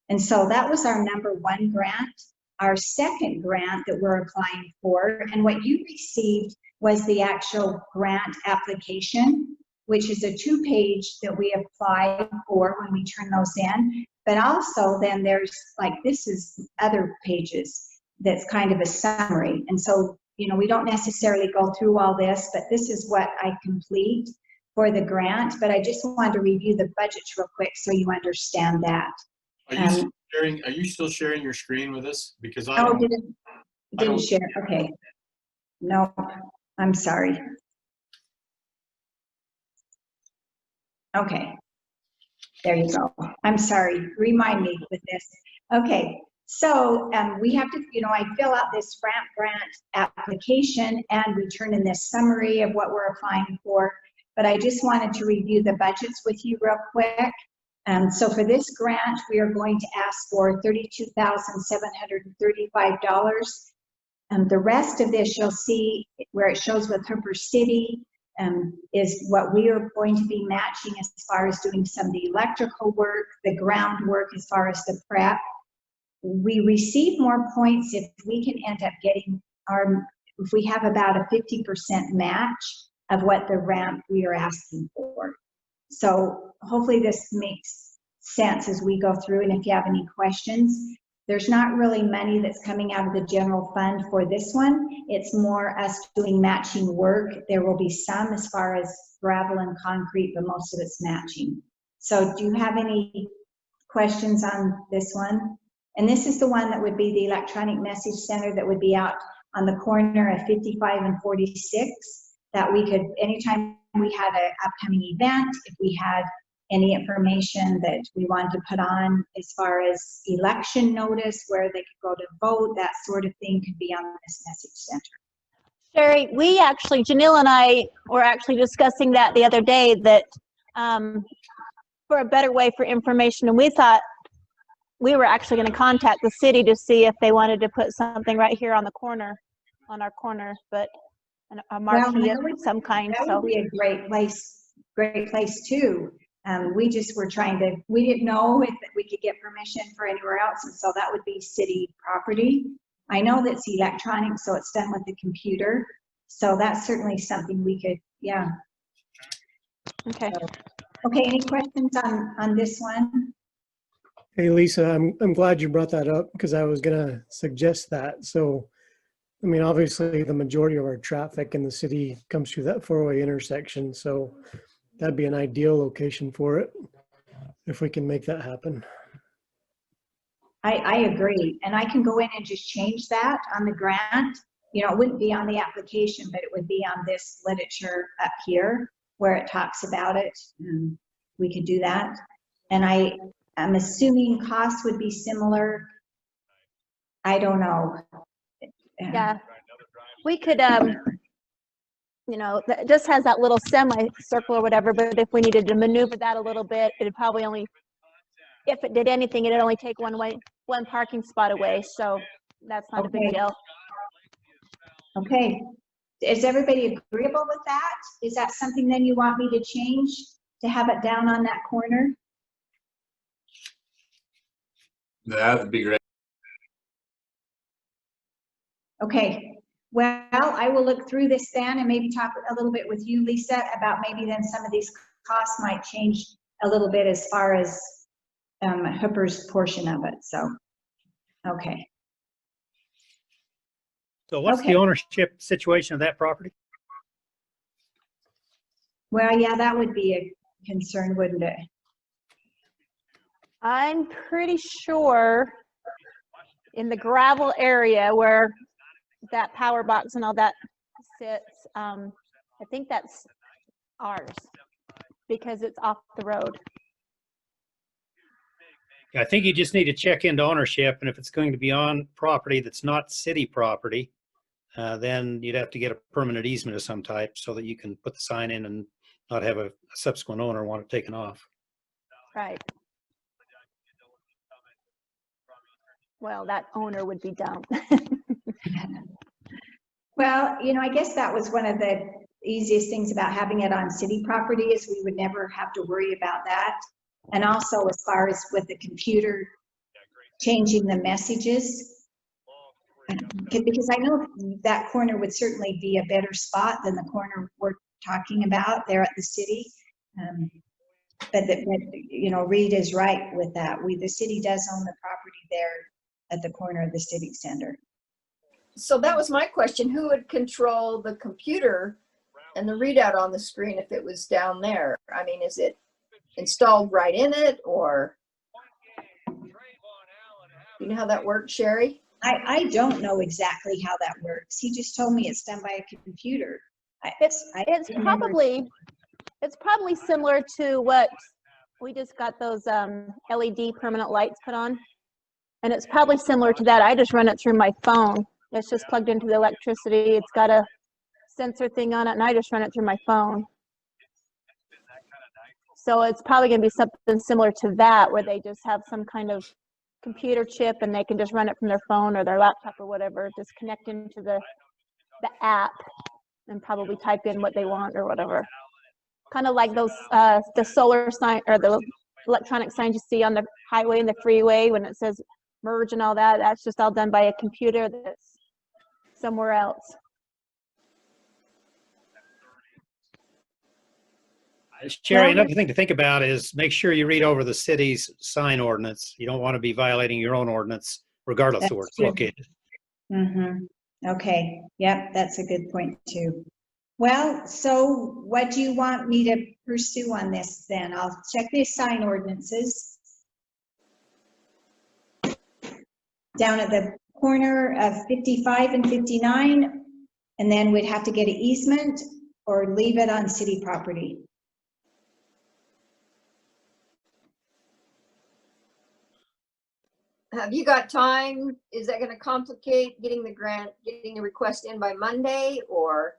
And so that was our number 1 grant. Our second grant that we're applying for, and what you received was the actual grant application, which is a 2-page that we apply for when we turn those in. But also then there's this is other pages that's kind of a summary. And so, we don't necessarily go through all this, but this is what I complete for the grant. But I just wanted to review the budgets real quick so you understand that. Are you still sharing your screen with us? Because I didn't share. Okay. No, I'm sorry. Okay. There you go. I'm sorry. Remind me with this. Okay. So we have to, I fill out this ramp grant application and we turn in this summary of what we're applying for. But I just wanted to review the budgets with you real quick. So for this grant, we are going to ask for $32,735. The rest of this you'll see where it shows with Hooper City is what we are going to be matching as far as doing some of the electrical work, the groundwork as far as the prep. We receive more points if we can end up getting if we have about a 50% match of what the ramp we are asking for. So hopefully this makes sense as we go through, and if you have any questions, there's not really money that's coming out of the general fund for this one. It's more us doing matching work. There will be some as far as gravel and concrete, but most of it's matching. So do you have any questions on this one? And this is the one that would be the electronic message center that would be out on the corner of 55 and 46, that we could, anytime we had an upcoming event, if we had any information that we wanted to put on as far as election notice, where they could go to vote, that sort of thing could be on this message center. Sherry, Janelle and I were actually discussing that the other day, that for a better way for information, and we thought we were actually going to contact the city to see if they wanted to put something right here on the corner, on our corner, but a marquee of some kind. That would be a great place too. We just were we didn't know if we could get permission for anywhere else, and so that would be city property. I know that's electronic, so it's done with the computer. So that's certainly something we could, yeah. Okay. So, okay, any questions on this one? Hey, Lisa, I'm glad you brought that up because I was gonna suggest that. So, I mean, obviously the majority of our traffic in the city comes through that four-way intersection. So that'd be an ideal location for it if we can make that happen. I agree. And I can go in and just change that on the grant. You know, it wouldn't be on the application, but it would be on this literature up here where it talks about it. We could do that. And I'm assuming costs would be similar. I don't know. Yeah. We could, you know, that just has that little semicircle or whatever, but if we needed to maneuver that a little bit, it'd probably only, if it did anything, it'd only take one parking spot away. So that's not a big deal. Okay. Is everybody agreeable with that? Is that something then you want me to change to have it down on that corner? That would be great. Okay. Well, I will look through this then and maybe talk a little bit with you, Lisa, about maybe then some of these costs might change a little bit as far as Hooper's portion of it. So, okay. So what's the ownership situation of that property? Well, yeah, that would be a concern, wouldn't it? I'm pretty sure in the gravel area where that power box and all that sits, I think that's ours because it's off the road. I think you just need to check into ownership, and if it's going to be on property that's not city property, then you'd have to get a permanent easement of some type so that you can put the sign in and not have a subsequent owner want it taken off. Right. Well, that owner would be dumb. Well, you know, I guess that was one of the easiest things about having it on city property is we would never have to worry about that. And also as far as with the computer changing the messages, because I know that corner would certainly be a better spot than the corner we're talking about there at the city. But you know, Reed is right with that. The city does own the property there at the corner of the civic center. So that was my question. Who would control the computer and the readout on the screen if it was down there? I mean, is it installed right in it, or you know how that works, Sherry? I don't know exactly how that works. He just told me it's done by a computer. It's probably similar to what we just got those LED permanent lights put on. And it's probably similar to that. I just run it through my phone. It's just plugged into the electricity. It's got a sensor thing on it, and I just run it through my phone. So it's probably going to be something similar to that, where they just have some kind of computer chip and they can just run it from their phone or their laptop or whatever, just connect into the app and probably type in what they want or whatever. Kind of like those, the solar sign or the electronic signs you see on the highway and the freeway when it says merge and all that. That's just all done by a computer that's somewhere else. Sherry, another thing to think about is make sure you read over the city's sign ordinance. You don't want to be violating your own ordinance regardless of where it's located. Mm-hmm. Okay. Yep. That's a good point too. Well, so what do you want me to pursue on this then? I'll check the sign ordinances. Down at the corner of 55 and 59, and then we'd have to get an easement or leave it on city property. Have you got time? Is that going to complicate getting the grant, getting the request in by Monday, or?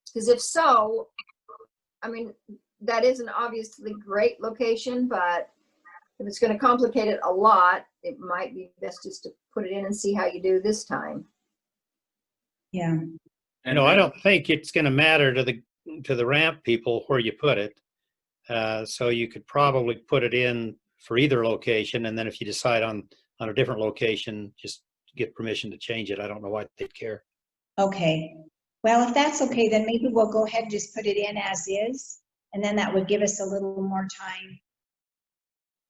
Because if so, I mean, that is an obviously great location, but if it's going to complicate it a lot, it might be best just to put it in and see how you do this time. Yeah. No, I don't think it's going to matter to the ramp people where you put it. So you could probably put it in for either location, and then if you decide on on a different location, just get permission to change it. I don't know why they'd care. Okay, well, if that's okay, then maybe we'll go ahead and just put it in as is, and then that would give us a little more time.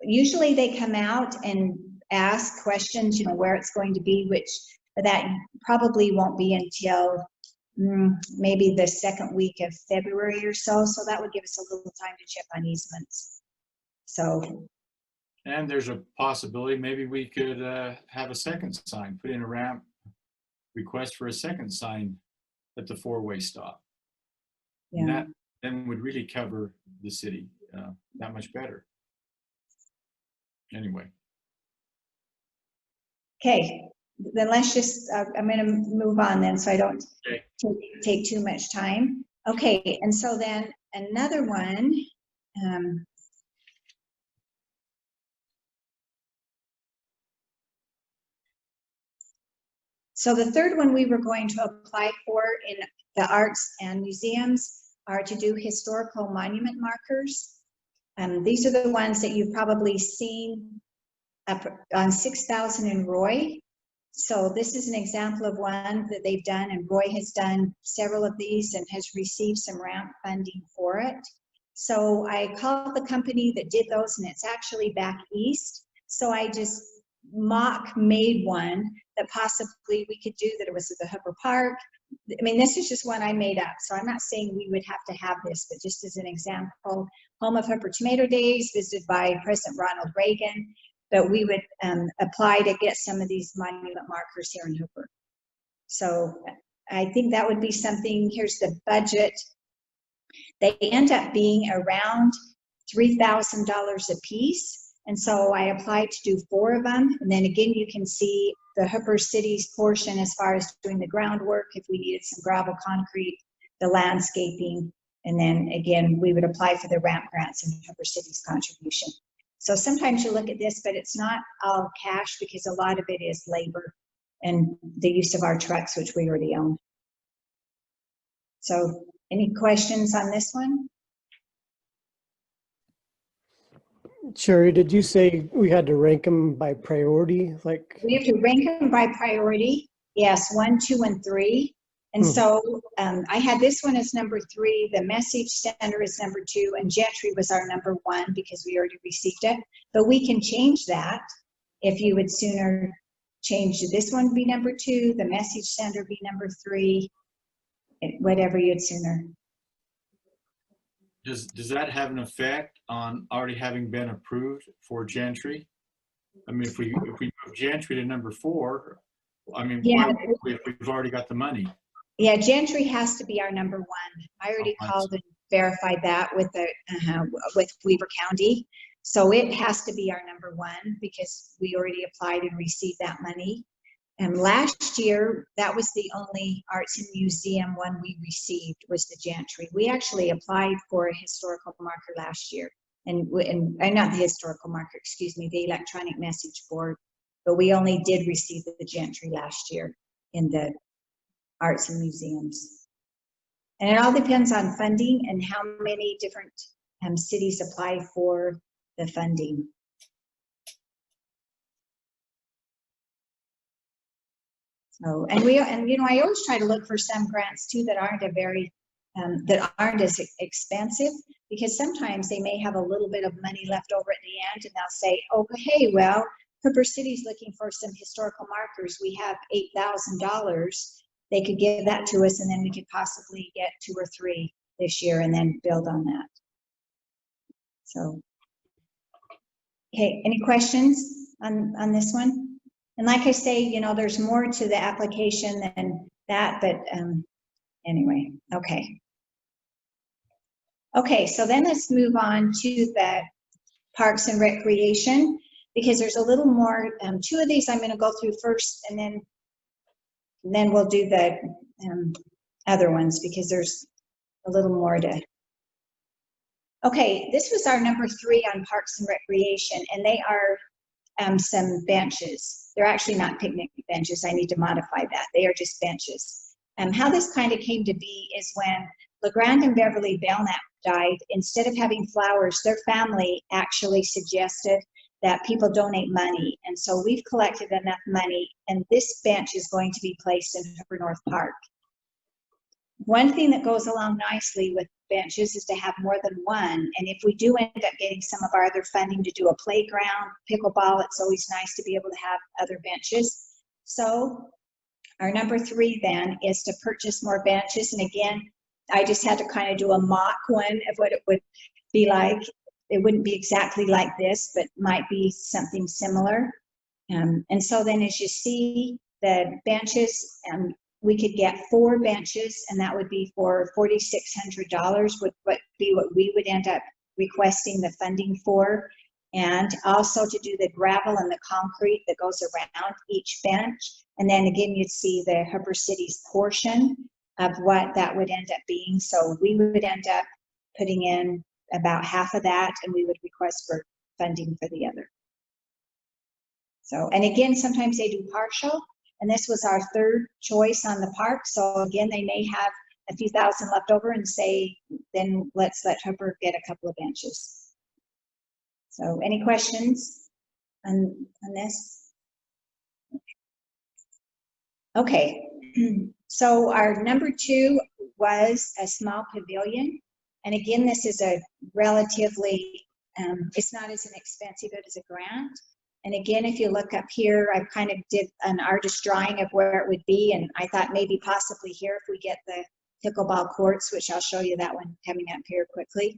Usually they come out and ask questions, you know, where it's going to be, which that probably won't be until maybe the second week of February or so. So that would give us a little time to check on easements. So. And there's a possibility maybe we could have a second sign, put in a ramp, request for a second sign at the four-way stop. Yeah. And that then would really cover the city that much better. Anyway. Okay, then let's just, I'm going to move on then so I don't take too much time. Okay, and so then another one. So the third one we were going to apply for in the arts and museums are to do historical monument markers. These are the ones that you've probably seen up on 6,000 in Roy. So this is an example of one that they've done, and Roy has done several of these and has received some ramp funding for it. So I called the company that did those, and it's actually back east. So I just mock made one that possibly we could do, that it was at the Hooper Park. I mean, this is just one I made up, so I'm not saying we would have to have this, but just as an example, home of Hooper Tomato Days, visited by President Ronald Reagan, but we would apply to get some of these monument markers here in Hooper. So I think that would be something. Here's the budget. They end up being around $3,000 a piece. And so I applied to do 4 of them. And then again, you can see the Hooper City's portion as far as doing the groundwork, if we needed some gravel, concrete, the landscaping. And then again, we would apply for the ramp grants and Hooper City's contribution. So sometimes you look at this, but it's not all cash because a lot of it is labor and the use of our trucks, which we already own. So any questions on this one? Sherry, did you say we had to rank them by priority? Like we have to rank them by priority. Yes, 1, 2, and 3. And so I had this one as number 3. The Message Center is number 2, and Gentry was our number 1 because we already received it. But we can change that if you would sooner change this one be number 2, the Message Center be number 3, whatever you'd sooner. Does that have an effect on already having been approved for Gentry? I mean, if we move Gentry to number 4, I mean, yeah, if we've already got the money. Yeah, Gentry has to be our number 1. I already called and verified that with the with Weber County, so it has to be our number 1 because we already applied and received that money. And last year, that was the only arts and museum one we received, was the Gentry. We actually applied for a historical marker last year, and not the historical marker, excuse me, the electronic message board, but we only did receive the Gentry last year in the arts and museums. And it all depends on funding and how many different cities apply for the funding. So, and you know, I always try to look for some grants too that aren't as expensive, because sometimes they may have a little bit of money left over at the end, and they'll say, oh, hey, well, Hooper City's looking for some historical markers. We have $8,000. They could give that to us, and then we could possibly get 2 or 3 this year and then build on that. So, okay, any questions on this one? And like I say, you know, there's more to the application than that, but anyway, okay. Okay, so then let's move on to the Parks and Recreation, because there's a little more. 2 of these I'm going to go through first, and then we'll do the other ones because there's a little more to. Okay, this was our number 3 on Parks and Recreation, and they are some benches. They're actually not picnic benches. I need to modify that. They are just benches. How this kind of came to be is when LeGrand and Beverly Belknap died, instead of having flowers, their family actually suggested that people donate money. And so we've collected enough money, and this bench is going to be placed in Hooper North Park. One thing that goes along nicely with benches is to have more than one. And if we do end up getting some of our other funding to do a playground, pickleball, it's always nice to be able to have other benches. So our number 3 then is to purchase more benches. And again, I just had to kind of do a mock one of what it would be like. It wouldn't be exactly like this, but might be something similar. And so then as you see the benches, we could get 4 benches, and that would be for $4,600 would be what we would end up requesting the funding for. And also to do the gravel and the concrete that goes around each bench. And then again, you'd see the Hooper City's portion of what that would end up being. So we would end up putting in about half of that, and we would request for funding for the other. So, and again, sometimes they do partial, and this was our 3rd choice on the park. So again, they may have a few thousand left over and say, then let's let Hooper get a couple of benches. So any questions on this? Okay, so our number 2 was a small pavilion. And again, this is a relatively, it's not as inexpensive as a grant. And again, if you look up here, I kind of did an artist drawing of where it would be. And I thought maybe possibly here if we get the pickleball courts, which I'll show you that one coming up here quickly.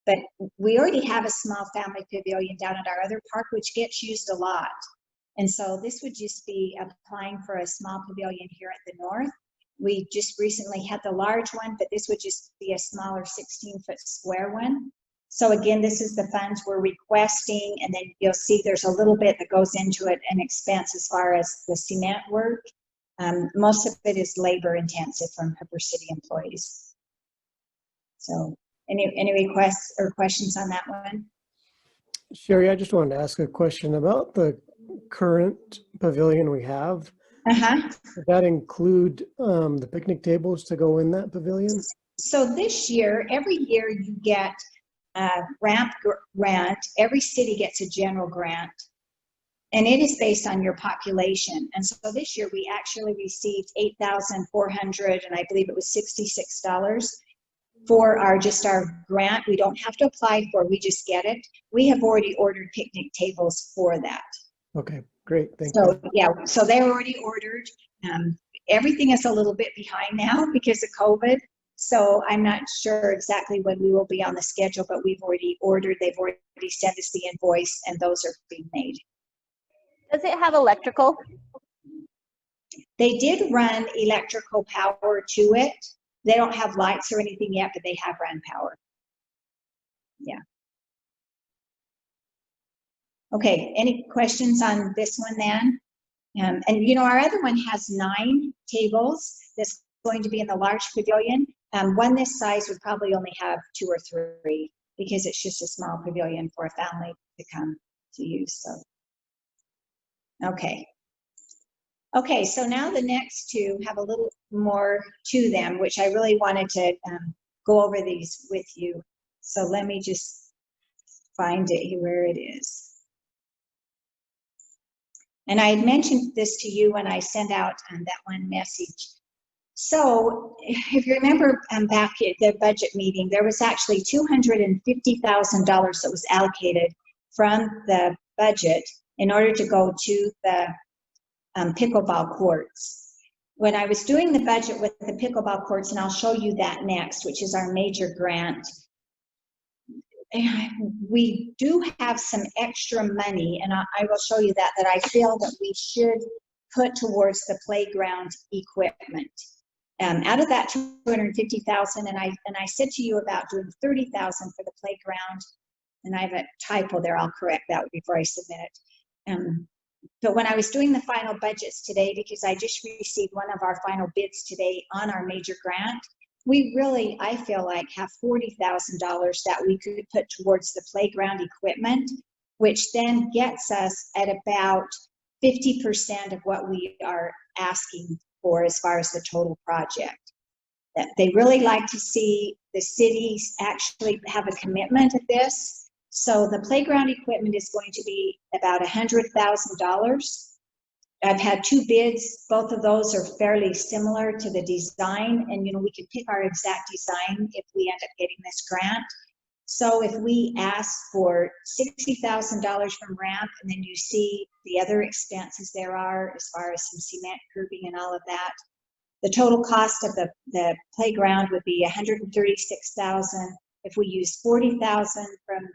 But we already have a small family pavilion down at our other park, which gets used a lot. And so this would just be applying for a small pavilion here at the north. We just recently had the large one, but this would just be a smaller 16-foot square one. So again, this is the funds we're requesting, and then you'll see there's a little bit that goes into it, an expense as far as the cement work. Most of it is labor intensive from Hooper City employees. So any requests or questions on that one? Sherry, I just wanted to ask a question about the current pavilion we have. Does that include the picnic tables to go in that pavilion? So this year, every year you get a ramp grant. Every city gets a general grant, and it is based on your population. And so this year we actually received $8,400, and I believe it was $66 for our grant. We don't have to apply for it, we just get it. We have already ordered picnic tables for that. Okay, great, thank you. So yeah, so they're already ordered. Everything is a little bit behind now because of COVID. So I'm not sure exactly when we will be on the schedule, but we've already ordered. They've already sent us the invoice, and those are being made. Does it have electrical? They did run electrical power to it. They don't have lights or anything yet, but they have run power. Yeah. Okay, any questions on this one then? And you know, our other one has 9 tables that's going to be in the large pavilion. One this size would probably only have 2 or 3 because it's just a small pavilion for a family to come to use. So, okay. Okay, so now the next 2 have a little more to them, which I really wanted to go over these with you. So let me just find it here where it is. And I had mentioned this to you when I sent out that one message. So if you remember back at the budget meeting, there was actually $250,000 that was allocated from the budget in order to go to the pickleball courts. When I was doing the budget with the pickleball courts, and I'll show you that next, which is our major grant, we do have some extra money, and I will show you that I feel that we should put towards the playground equipment. Out of that $250,000, and I said to you about doing $30,000 for the playground, and I have a typo there. I'll correct that before I submit it. But when I was doing the final budgets today, because I just received one of our final bids today on our major grant, we really, I feel like, have $40,000 that we could put towards the playground equipment, which then gets us at about 50% of what we are asking for as far as the total project. That they really like to see the cities actually have a commitment of this. So the playground equipment is going to be about $100,000. I've had 2 bids. Both of those are fairly similar to the design, and we could pick our exact design if we end up getting this grant. So if we ask for $60,000 from ramp, and then you see the other expenses there are as far as some cement, curbing, and all of that, the total cost of the playground would be $136,000. If we use $40,000 from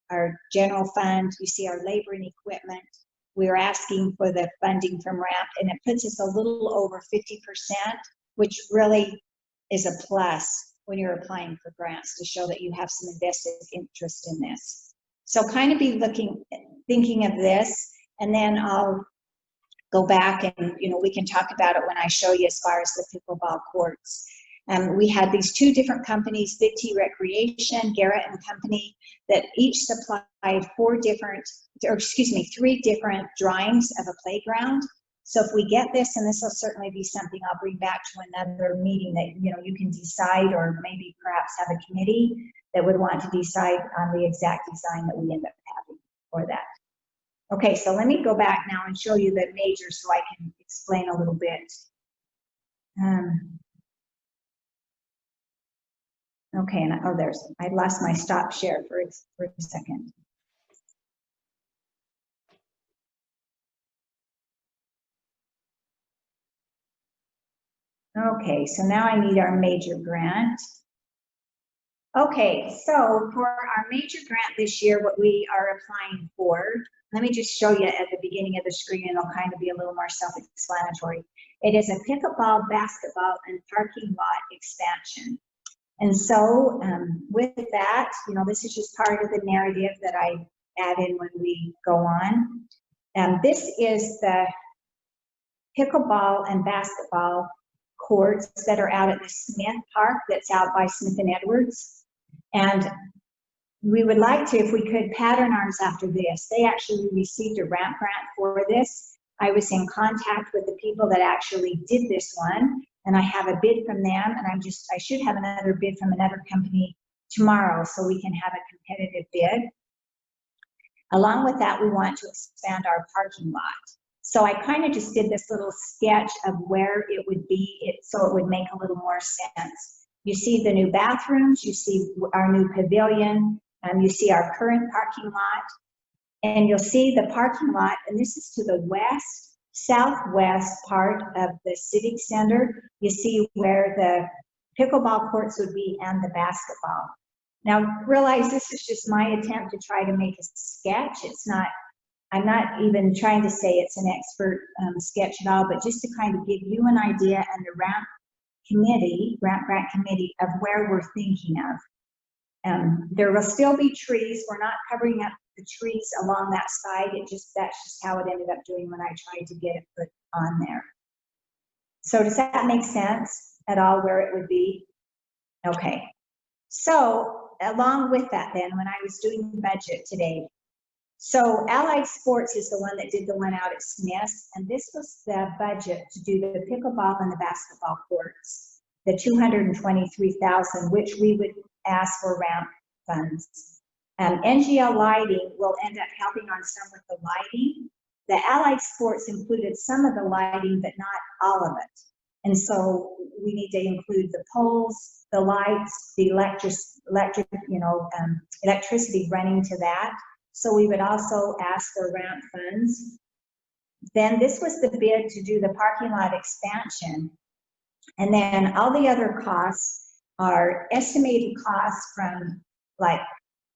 our general fund, you see our labor and equipment. We're asking for the funding from ramp, and it puts us a little over 50%, which really is a plus when you're applying for grants, to show that you have some invested interest in this. So kind of be thinking of this, and then I'll go back and we can talk about it when I show you as far as the pickleball courts. We had these 2 different companies, Big T Recreation, Garrett and Company, that each supplied 3 different drawings of a playground. So if we get this, and this will certainly be something I'll bring back to another meeting that you can decide, or maybe perhaps have a committee that would want to decide on the exact design that we end up having for that. Okay, so let me go back now and show you the major so I can explain a little bit. Okay, and I lost my stop share for a second. Okay, so now I need our major grant. Okay, so for our major grant this year, what we are applying for, let me just show you at the beginning of the screen, and it'll kind of be a little more self-explanatory. It is a pickleball, basketball, and parking lot expansion. And so with that, this is just part of the narrative that I add in when we go on. This is the pickleball and basketball courts that are out at the Smith Park, that's out by Smith and Edwards. And we would like to, if we could, pattern ours after this. They actually received a ramp grant for this. I was in contact with the people that actually did this one, and I have a bid from them, and I should have another bid from another company tomorrow, so we can have a competitive bid. Along with that, we want to expand our parking lot. So I kind of just did this little sketch of where it would be, so it would make a little more sense. You see the new bathrooms, you see our new pavilion, you see our current parking lot, and you'll see the parking lot, and this is to the southwest part of the Civic Center. You see where the pickleball courts would be and the basketball. Now realize this is just my attempt to try to make a sketch. I'm not even trying to say it's an expert sketch at all, but just to kind of give you an idea, and the ramp grant committee, of where we're thinking of. There will still be trees. We're not covering up the trees along that side. That's just how it ended up doing when I tried to get it put on there. So does that make sense at all, where it would be? Okay. So along with that then, when I was doing the budget today, so Allied Sports is the one that did the one out at Smith, and this was the budget to do the pickleball and the basketball courts, the $223,000, which we would ask for ramp funds. NGL Lighting will end up helping on some with the lighting. The Allied Sports included some of the lighting, but not all of it. And so we need to include the poles, the lights, the electricity running to that. So we would also ask for ramp funds. Then this was the bid to do the parking lot expansion. And then all the other costs are estimated costs from like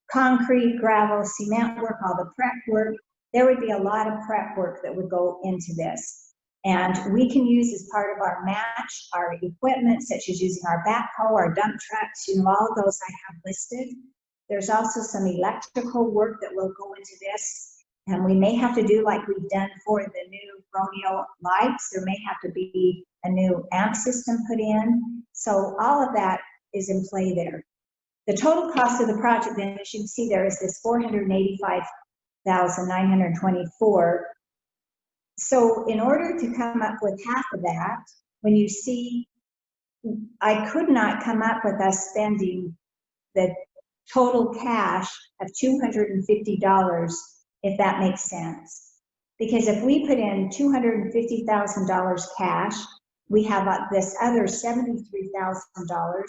concrete, gravel, cement work, all the prep work. There would be a lot of prep work that would go into this. And we can use as part of our match, our equipment, such as using our backhoe, our dump trucks, all of those I have listed. There's also some electrical work that will go into this. And we may have to do like we've done for the new rodeo lights. There may have to be a new amp system put in. So all of that is in play there. The total cost of the project, then, as you can see there, is this $485,924. So in order to come up with half of that, when you see, I could not come up with us spending the total cash of $250, if that makes sense. Because if we put in $250,000 cash, we have this other $73,000,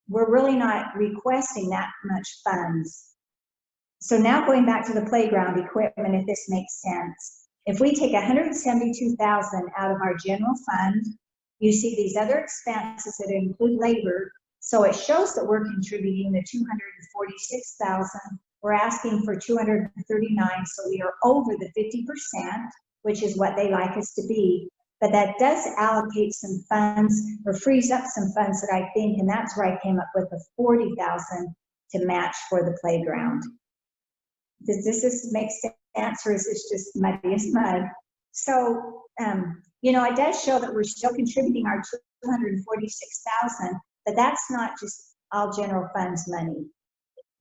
we're really not requesting that much funds. So now going back to the playground equipment, if this makes sense, if we take $172,000 out of our general fund, you see these other expenses that include labor. So it shows that we're contributing the $246,000. We're asking for $239,000, so we are over the 50%, which is what they like us to be. But that does allocate some funds or frees up some funds that I think, and that's where I came up with the $40,000 to match for the playground. Does this make sense, or is this just muddy as mud? So, you know, it does show that we're still contributing our $246,000, but that's not just all general funds money,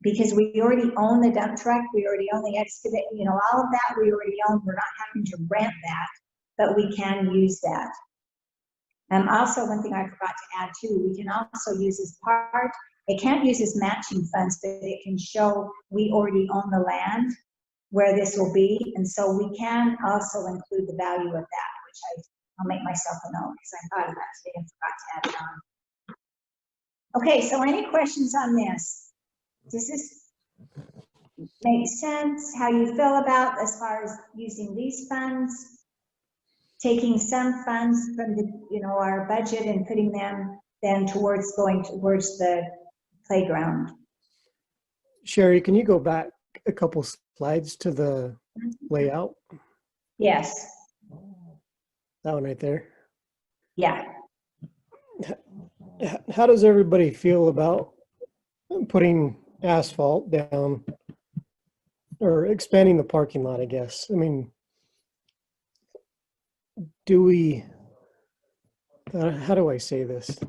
because we already own the dump truck, we already own the excavator, you know, all of that we already own. We're not having to rent that, but we can use that. Also, one thing I forgot to add too, we can also use as part, it can't use as matching funds, but it can show we already own the land where this will be, and so we can also include the value of that, which I'll make myself a note because I thought of that today and forgot to add it on. Okay, so any questions on this? Does this make sense? How you feel about as far as using these funds? Taking some funds from the, you know, our budget and putting them then towards going towards the playground. Sherry, can you go back a couple slides to the layout? Yes. That one right there. Yeah. How does everybody feel about putting asphalt down or expanding the parking lot, I guess? I mean, do we, how do I say this?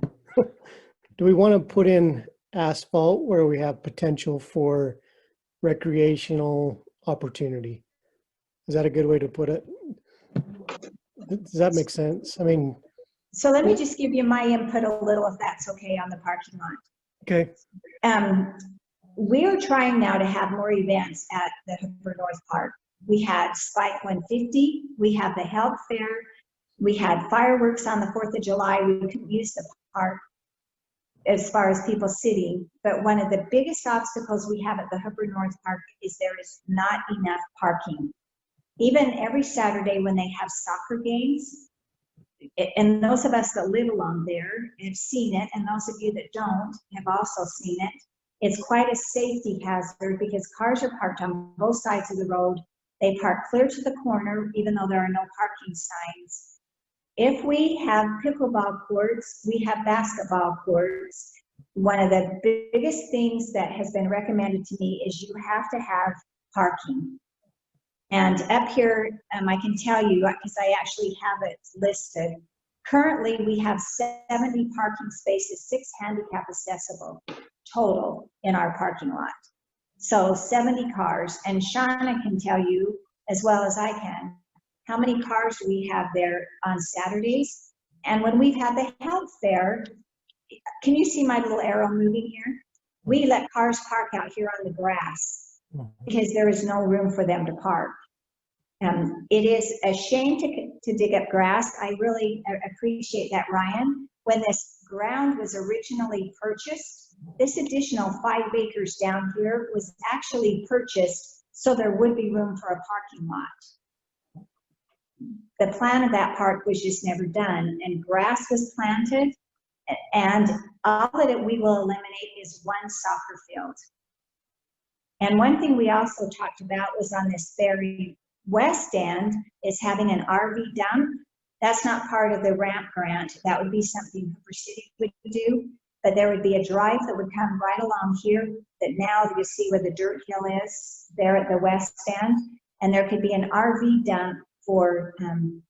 Do we want to put in asphalt where we have potential for recreational opportunity? Is that a good way to put it? Does that make sense? I mean, so let me just give you my input a little, if that's okay, on the parking lot. Okay. We're trying now to have more events at the Hooper North Park. We had Spike 150, we have the health fair, we had fireworks on the 4th of July. We couldn't use the park as far as people sitting, but one of the biggest obstacles we have at the Hooper North Park is there is not enough parking. Even every Saturday when they have soccer games, and those of us that live along there have seen it, and those of you that don't have also seen it, it's quite a safety hazard because cars are parked on both sides of the road. They park clear to the corner, even though there are no parking signs. If we have pickleball courts, we have basketball courts. One of the biggest things that has been recommended to me is you have to have parking. And up here, I can tell you, because I actually have it listed, currently we have 70 parking spaces, 6 handicap accessible total in our parking lot. So 70 cars, and Shauna can tell you as well as I can how many cars we have there on Saturdays. And when we've had the health fair, can you see my little arrow moving here? We let cars park out here on the grass because there is no room for them to park. It is a shame to dig up grass. I really appreciate that, Ryan. When this ground was originally purchased, this additional 5 acres down here was actually purchased so there would be room for a parking lot. The plan of that park was just never done, and grass was planted, and all that we will eliminate is 1 soccer field. And one thing we also talked about was on this very west end is having an RV dump. That's not part of the ramp grant. That would be something Hooper City would do, but there would be a drive that would come right along here that now you see where the dirt hill is there at the west end, and there could be an RV dump for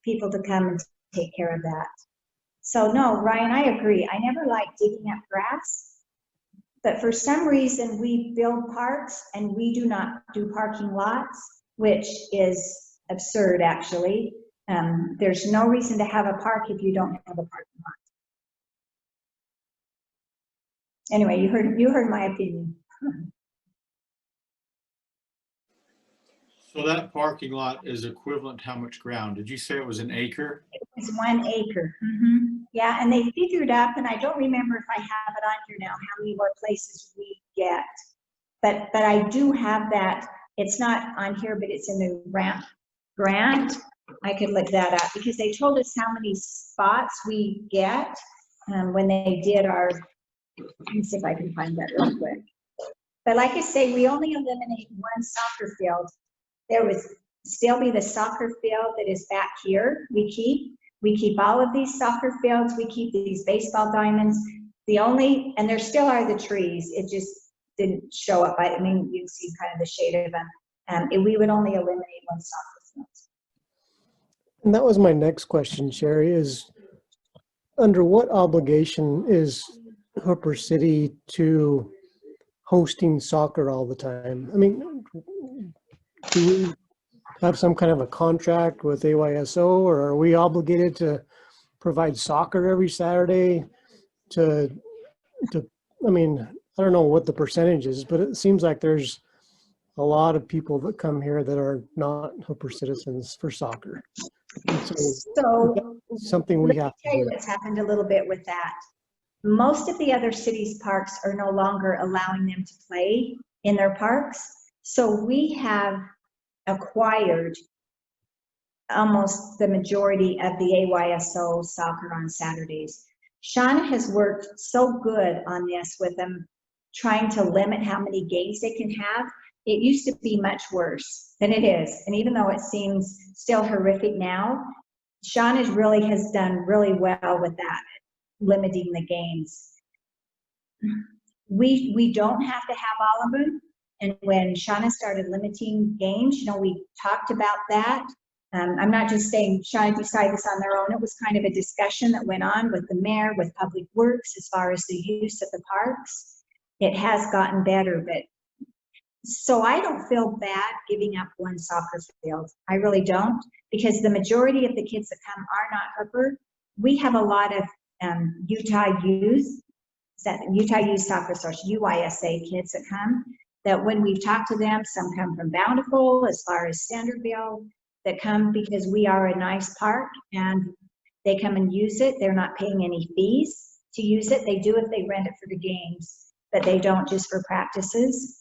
people to come and take care of that. So no, Ryan, I agree. I never liked digging up grass, but for some reason we build parks and we do not do parking lots, which is absurd actually. There's no reason to have a park if you don't have a parking lot. Anyway, you heard my opinion. So that parking lot is equivalent to how much ground? Did you say it was an acre? It's 1 acre. Yeah, and they figured up, and I don't remember if I have it on here now, how many more places we get. But I do have that. It's not on here, but it's in the grant. I could look that up because they told us how many spots we get when they did our, let me see if I can find that real quick. But like I say, we only eliminate one soccer field. There would still be the soccer field that is back here. We keep all of these soccer fields. We keep these baseball diamonds. And there still are the trees. It just didn't show up. I mean, you can see kind of the shade of them. We would only eliminate one soccer field. And that was my next question, Sherry, is under what obligation is Hooper City to hosting soccer all the time? I mean, do we have some kind of a contract with AYSO, or are we obligated to provide soccer every Saturday I mean, I don't know what the percentage is, but it seems like there's a lot of people that come here that are not Hooper citizens for soccer. So something we have to tell you do. what's happened a little bit with that. Most of the other cities' parks are no longer allowing them to play in their parks. So we have acquired almost the majority of the AYSO soccer on Saturdays. Shauna has worked so good on this with them, trying to limit how many games they can have. It used to be much worse than it is. And even though it seems still horrific now, Shauna really has done really well with that, limiting the games. We don't have to have all of them. And when Shauna started limiting games, you know, we talked about that. I'm not just saying Shauna decided this on their own. It was kind of a discussion that went on with the mayor, with Public Works, as far as the use of the parks. It has gotten better, but so I don't feel bad giving up one soccer field. I really don't, because the majority of the kids that come are not Hooper. We have a lot of Utah Youth Soccer Association, UYSA kids that come, that when we've talked to them, some come from Bountiful, as far as Centerville, that come because we are a nice park and they come and use it. They're not paying any fees to use it. They do if they rent it for the games, but they don't just for practices.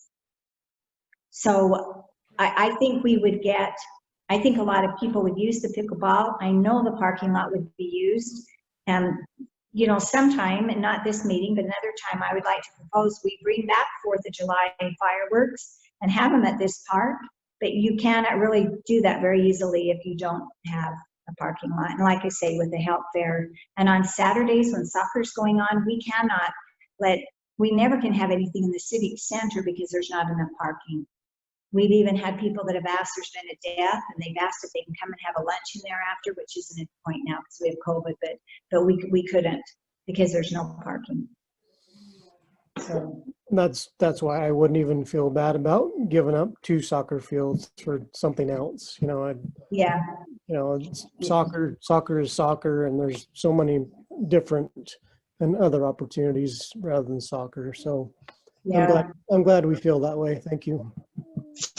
So I think we would get, I think a lot of people would use the pickleball. I know the parking lot would be used. And, you know, sometime, and not this meeting, but another time, I would like to propose we bring back 4th of July fireworks and have them at this park. But you cannot really do that very easily if you don't have a parking lot. And like I say, with the help there. And on Saturdays when soccer's going on, we never can have anything in the city center because there's not enough parking. We've even had people that have asked, there's been a death, and they've asked if they can come and have a lunch in there after, which isn't a point now because we have COVID, but we couldn't because there's no parking. So That's why I wouldn't even feel bad about giving up 2 soccer fields for something else. You know, yeah. You know, soccer is soccer, and there's so many different and other opportunities rather than soccer. So yeah. I'm glad we feel that way. Thank you.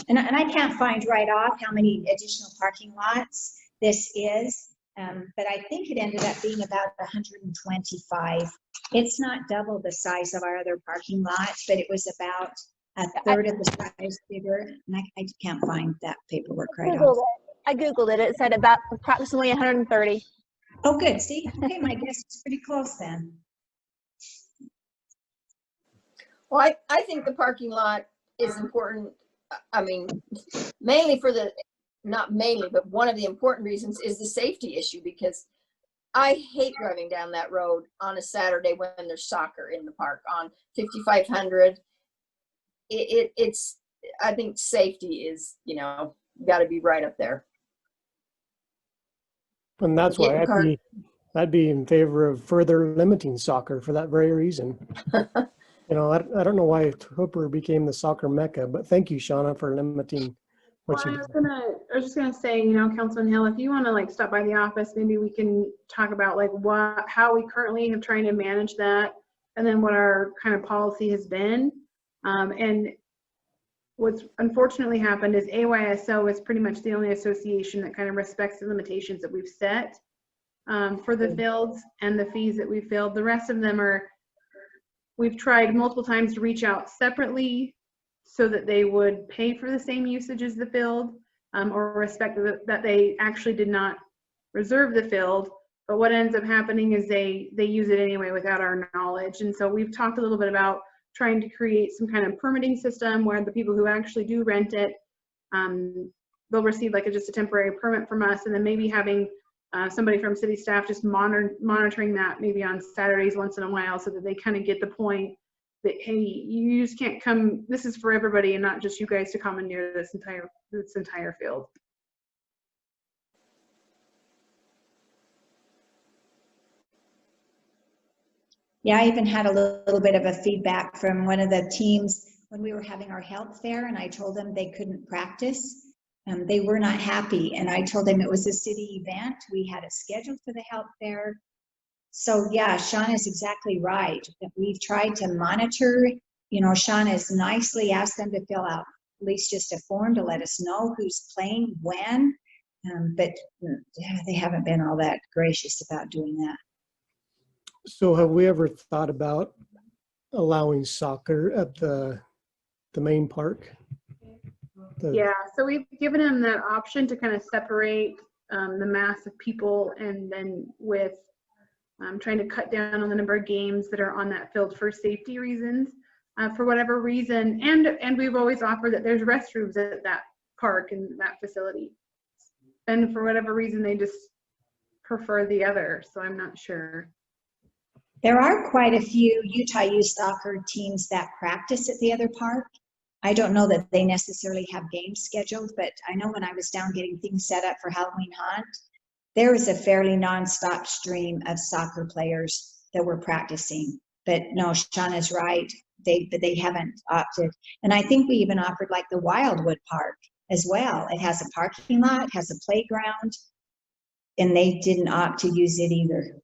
And I can't find right off how many additional parking lots this is, but I think it ended up being about 125. It's not double the size of our other parking lots, but it was about a third of the size bigger. And I can't find that paperwork right off. I Googled it. It said about approximately 130. Oh, good. See, okay, my guess is pretty close then. Well, I think the parking lot is important. I mean, mainly not mainly, but one of the important reasons is the safety issue, because I hate driving down that road on a Saturday when there's soccer in the park on 5500. It's, I think safety is, you know, got to be right up there. And that's why I'd be in favor of further limiting soccer for that very reason. You know, I don't know why Hooper became the soccer mecca, but thank you, Shauna, for limiting what you did. I was just gonna say, you know, Councilman Hill, if you want to like stop by the office, maybe we can talk about like how we currently have trying to manage that, and then what our kind of policy has been. And what's unfortunately happened is AYSO is pretty much the only association that kind of respects the limitations that we've set for the fields and the fees that we've filled. The rest of them are, we've tried multiple times to reach out separately so that they would pay for the same usage as the field, or respect that they actually did not reserve the field. But what ends up happening is they use it anyway without our knowledge. And so we've talked a little bit about trying to create some kind of permitting system where the people who actually do rent it, they'll receive like just a temporary permit from us, and then maybe having somebody from city staff just monitoring that maybe on Saturdays once in a while, so that they kind of get the point that, hey, you just can't come, this is for everybody and not just you guys to commandeer this entire field. Yeah, I even had a little bit of a feedback from one of the teams when we were having our health fair, and I told them they couldn't practice. They were not happy, and I told them it was a city event. We had it scheduled for the health fair. So yeah, Sean is exactly right. We've tried to monitor, you know, Sean has nicely asked them to fill out at least just a form to let us know who's playing when, but they haven't been all that gracious about doing that. So have we ever thought about allowing soccer at the main park? Yeah, so we've given them that option to kind of separate the mass of people, and then with trying to cut down on the number of games that are on that field for safety reasons, for whatever reason. And we've always offered that there's restrooms at that park and that facility. And for whatever reason, they just prefer the other, so I'm not sure. There are quite a few Utah youth soccer teams that practice at the other park. I don't know that they necessarily have games scheduled, but I know when I was down getting things set up for Halloween Hunt, there was a fairly nonstop stream of soccer players that were practicing. But no, Sean is right. They haven't opted. And I think we even offered like the Wildwood Park as well. It has a parking lot, has a playground, and they didn't opt to use it either.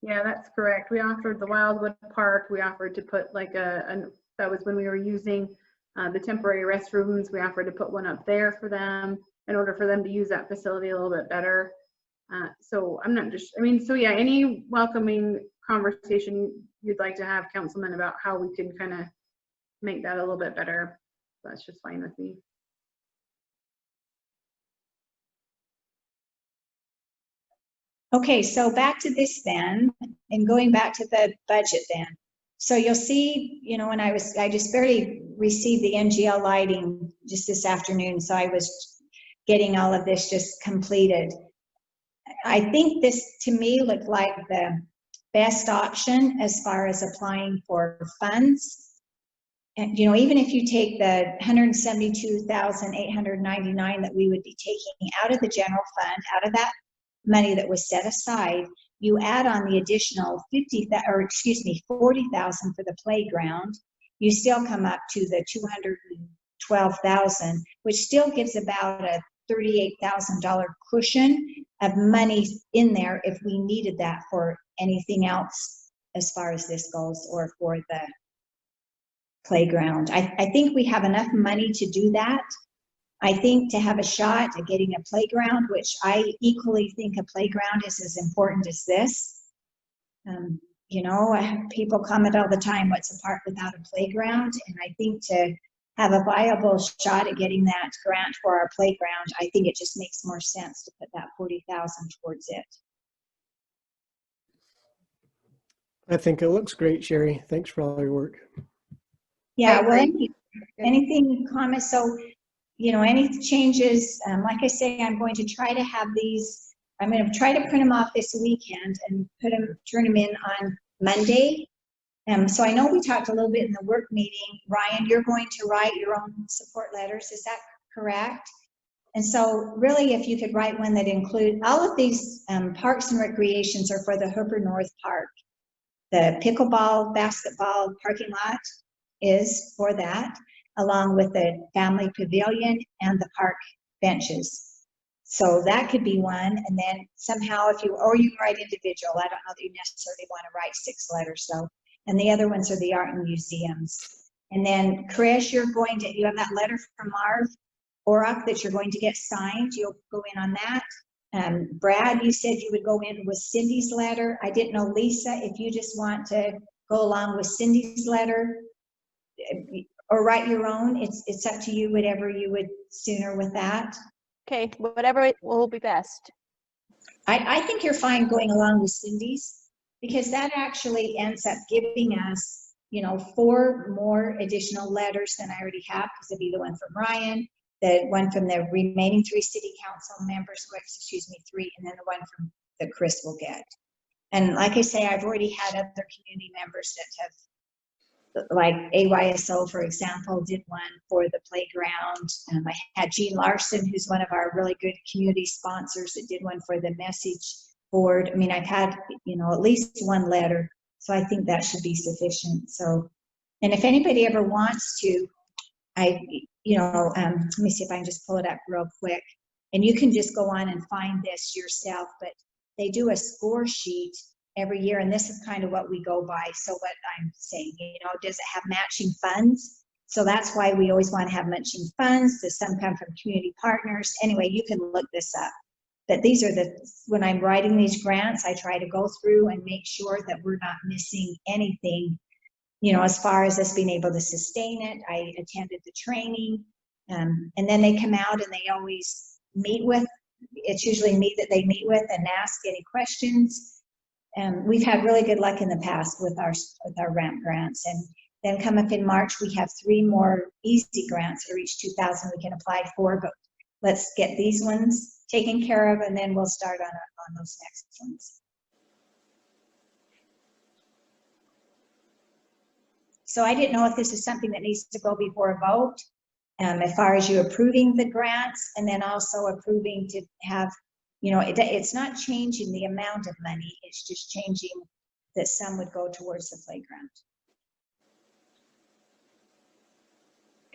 Yeah, that's correct. We offered the Wildwood Park. We offered to put like that was when we were using the temporary restrooms. We offered to put one up there for them in order for them to use that facility a little bit better. So I'm not just, so yeah, any welcoming conversation you'd like to have, Councilman, about how we can kind of make that a little bit better, that's just fine with me. Okay, so back to this then, and going back to the budget then. So you'll see, you know, when I just barely received the NGL lighting just this afternoon, so I was getting all of this just completed. I think this, to me, looked like the best option as far as applying for funds. And, you know, even if you take the $172,899 that we would be taking out of the general fund, out of that money that was set aside, you add on the additional $40,000 for the playground, you still come up to the $212,000, which still gives about a $38,000 cushion of money in there if we needed that for anything else as far as this goes, or for the playground. I think we have enough money to do that. I think to have a shot at getting a playground, which I equally think a playground is as important as this. You know, people comment all the time, what's a park without a playground? And I think to have a viable shot at getting that grant for our playground, I think it just makes more sense to put that $40,000 towards it. I think it looks great, Sherry. Thanks for all your work. Yeah, well, anything, comments? So, you know, any changes, like I say, I'm going to try to have these, I'm going to try to print them off this weekend and turn them in on Monday. So I know we talked a little bit in the work meeting. Ryan, you're going to write your own support letters, is that correct? And so really, if you could write one that include all of these parks and recreations are for the Hooper North Park. The pickleball, basketball parking lot is for that, along with the family pavilion and the park benches. So that could be one. And then somehow or you can write individual. I don't know that you necessarily want to write 6 letters though. And the other ones are the art and museums. And then Chris, you have that letter from Marv Orak that you're going to get signed. You'll go in on that. Brad, you said you would go in with Cindy's letter. I didn't know, Lisa, if you just want to go along with Cindy's letter or write your own, it's up to you, whatever you would sooner with that. Okay, whatever will be best. I think you're fine going along with Cindy's, because that actually ends up giving us, 4 more additional letters than I already have, because it'd be the one from Ryan, the one from the remaining 3 city council members, 3, and then the one from that Chris will get. And like I say, I've already had other community members that have, like AYSO, for example, did one for the playground. I had Jean Larson, who's one of our really good community sponsors, that did one for the message board. I mean, I've had, at least 1 letter, so I think that should be sufficient. So, and if anybody ever wants to, let me see if I can just pull it up real quick. And you can just go on and find this yourself, but they do a score sheet every year, and this is kind of what we go by. So what I'm saying, does it have matching funds? So that's why we always want to have matching funds. Does some come from community partners? Anyway, you can look this up. But these are when I'm writing these grants, I try to go through and make sure that we're not missing anything, as far as us being able to sustain it. I attended the training, and then they come out and they always meet with, it's usually me that they meet with and ask any questions. We've had really good luck in the past with our ramp grants. And then come up in March, we have 3 more easy grants that are each $2,000 we can apply for, but let's get these ones taken care of, and then we'll start on those next ones. So I didn't know if this is something that needs to go before a vote, as far as you approving the grants, and then also approving to have, it's not changing the amount of money, it's just changing that some would go towards the playground.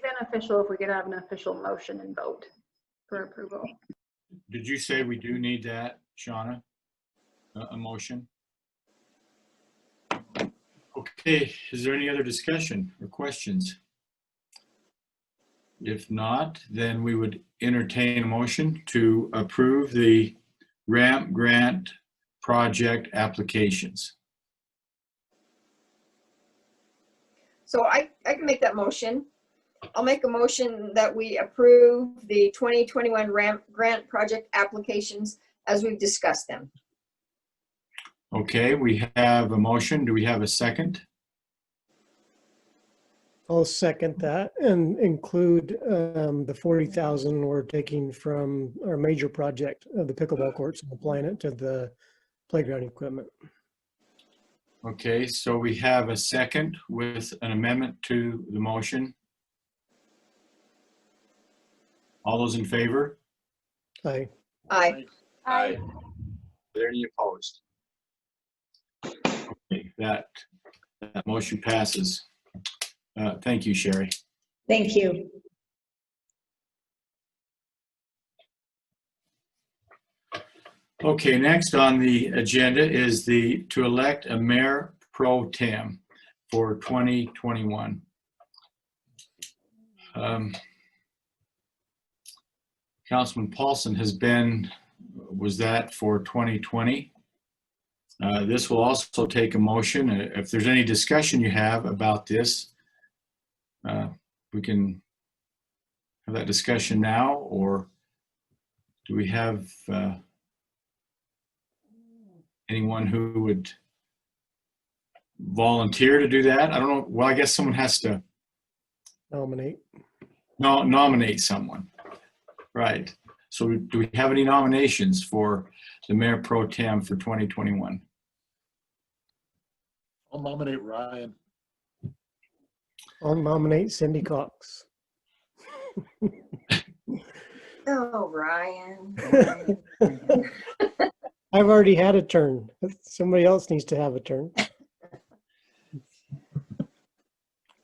Beneficial if we could have an official motion and vote for approval. Did you say we do need that, Shauna? A motion? Okay, is there any other discussion or questions? If not, then we would entertain a motion to approve the ramp grant project applications. So I can make that motion. I'll make a motion that we approve the 2021 ramp grant project applications as we've discussed them. Okay, we have a motion. Do we have a second? I'll second that and include the 40,000 we're taking from our major project of the pickleball courts and applying it to the playground equipment. Okay, so we have a second with an amendment to the motion. All those in favor? Aye. Aye. Aye. Are there any opposed? Okay, that motion passes. Thank you, Sherry. Thank you. Okay, next on the agenda is to elect a mayor pro tem for 2021. Councilman Paulson was that for 2020. This will also take a motion. If there's any discussion you have about this, we can have that discussion now, or do we have anyone who would volunteer to do that? I don't know. Well, I guess someone has to Nominate. nominate someone. Right. So do we have any nominations for the mayor pro tem for 2021? I'll nominate Ryan. I'll nominate Cindy Cox. Oh, Ryan. I've already had a turn. Somebody else needs to have a turn.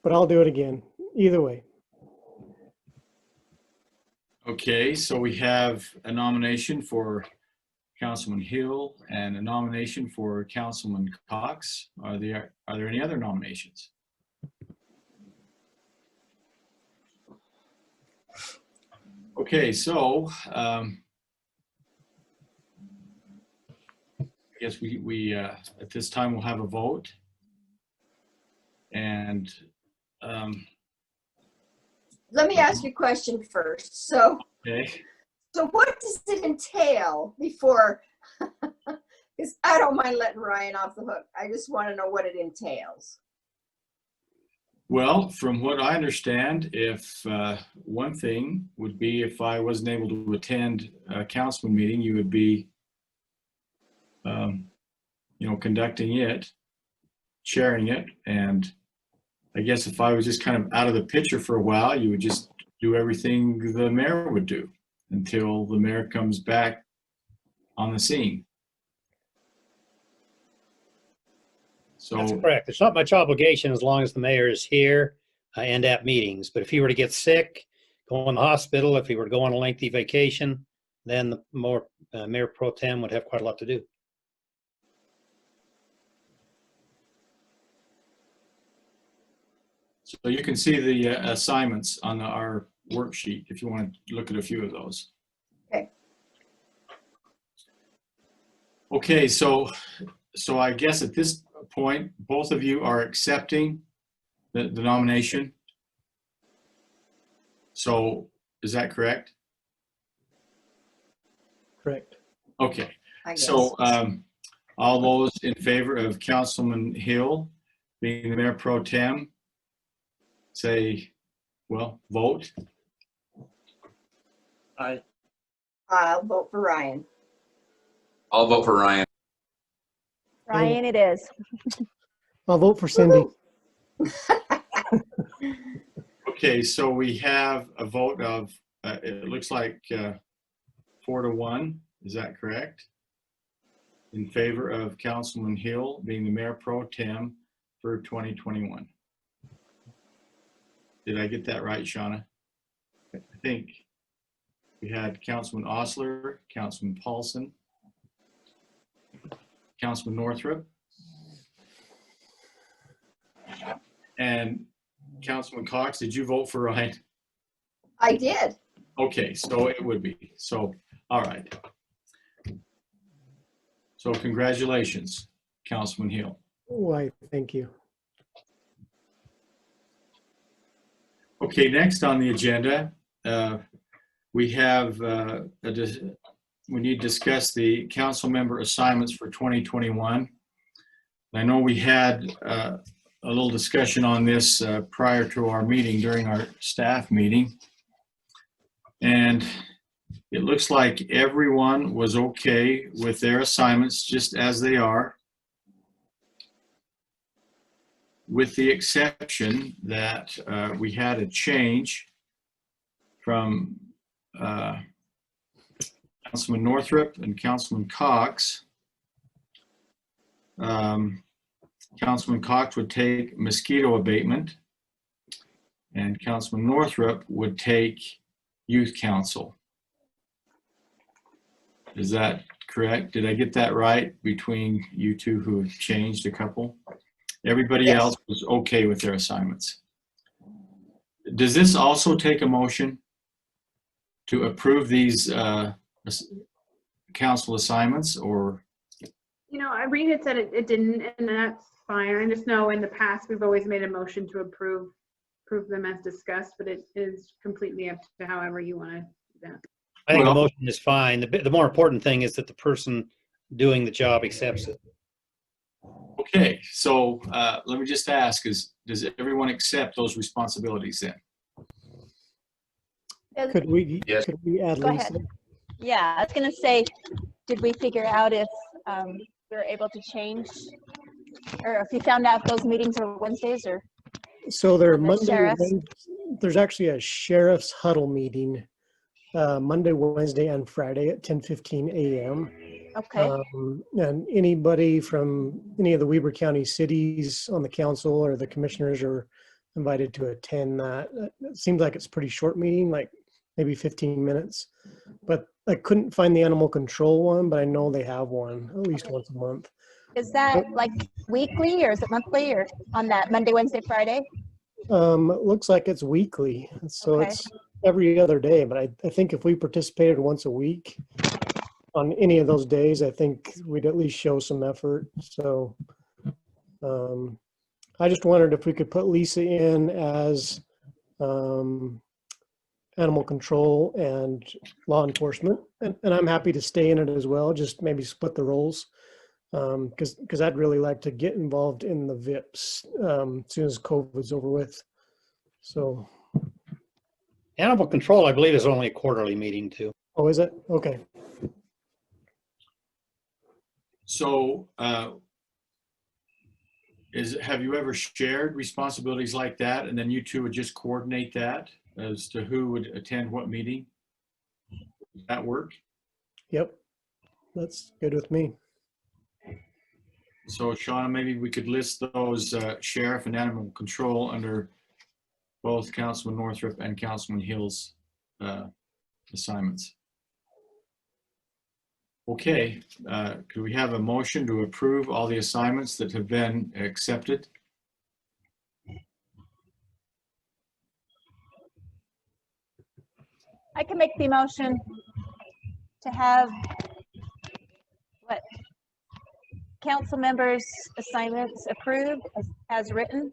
But I'll do it again, either way. Okay, so we have a nomination for Councilman Hill and a nomination for Councilman Cox. Are there any other nominations? Okay, so I guess we at this time we'll have a vote. And Let me ask you a question first. So okay. So what does it entail before, because I don't mind letting Ryan off the hook. I just want to know what it entails. Well, from what I understand, if one thing would be if I wasn't able to attend a councilman meeting, you would be, conducting it, chairing it. And I guess if I was just kind of out of the picture for a while, you would just do everything the mayor would do until the mayor comes back on the scene. So That's correct. There's not much obligation as long as the mayor is here and at meetings. But if he were to get sick, go in the hospital, if he were to go on a lengthy vacation, then the mayor pro tem would have quite a lot to do. So you can see the assignments on our worksheet if you want to look at a few of those. Okay. Okay, so I guess at this point, both of you are accepting the nomination. So is that correct? Correct. Okay. I guess. So all those in favor of Councilman Hill being the mayor pro tem, say, well, vote. Aye. I'll vote for Ryan. I'll vote for Ryan. Ryan, it is. I'll vote for Cindy. Okay, so we have a vote of, it looks like 4-1. Is that correct? In favor of Councilman Hill being the mayor pro tem for 2021. Did I get that right, Shauna? I think we had Councilman Osler, Councilman Paulson, Councilman Northrup, and Councilman Cox. Did you vote for Ryan? I did. Okay, so it would be. So, all right. So congratulations, Councilman Hill. Why, thank you. Okay, next on the agenda, we have, we need to discuss the council member assignments for 2021. I know we had a little discussion on this prior to our meeting, during our staff meeting. And it looks like everyone was okay with their assignments just as they are, with the exception that we had a change from Councilman Northrup and Councilman Cox. Councilman Cox would take mosquito abatement, and Councilman Northrup would take youth council. Is that correct? Did I get that right between you two who have changed a couple? Everybody Yes. else was okay with their assignments. Does this also take a motion to approve these council assignments, or? Irene had said it didn't, and that's fine. I just know in the past, we've always made a motion to approve them as discussed, but it is completely up to however you want to do that. I think Well- the motion is fine. The more important thing is that the person doing the job accepts it. Okay, so let me just ask, does everyone accept those responsibilities then? Could we, Yes. could we add Go Lisa? ahead. Yeah, I was gonna say, did we figure out if we were able to change, or if you found out if those meetings are Wednesdays or? So they're The Monday, sheriffs. there's actually a sheriff's huddle meeting, Monday, Wednesday, and Friday at 10:15 a.m. Okay, And anybody from any of the Weber County cities on the council or the commissioners are invited to attend that. It seems like it's a pretty short meeting, like maybe 15 minutes. But I couldn't find the animal control one, but I know they have one at least once a month. is that like weekly or is it monthly or on that Monday, Wednesday, Friday? It looks like it's weekly. So Okay. it's every other day, but I think if we participated once a week on any of those days, I think we'd at least show some effort. So I just wondered if we could put Lisa in as animal control and law enforcement, and I'm happy to stay in it as well, just maybe split the roles, because I'd really like to get involved in the VIPs as soon as COVID's over with. So. Animal control, I believe, is only a quarterly meeting too. Oh, is it? Okay. So have you ever shared responsibilities like that, and then you two would just coordinate that as to who would attend what meeting? Does that work? Yep. That's good with me. So Shauna, maybe we could list those sheriff and animal control under both Councilman Northrup and Councilman Hill's assignments. Okay, could we have a motion to approve all the assignments that have been accepted? I can make the motion to have what council members' assignments approved as written.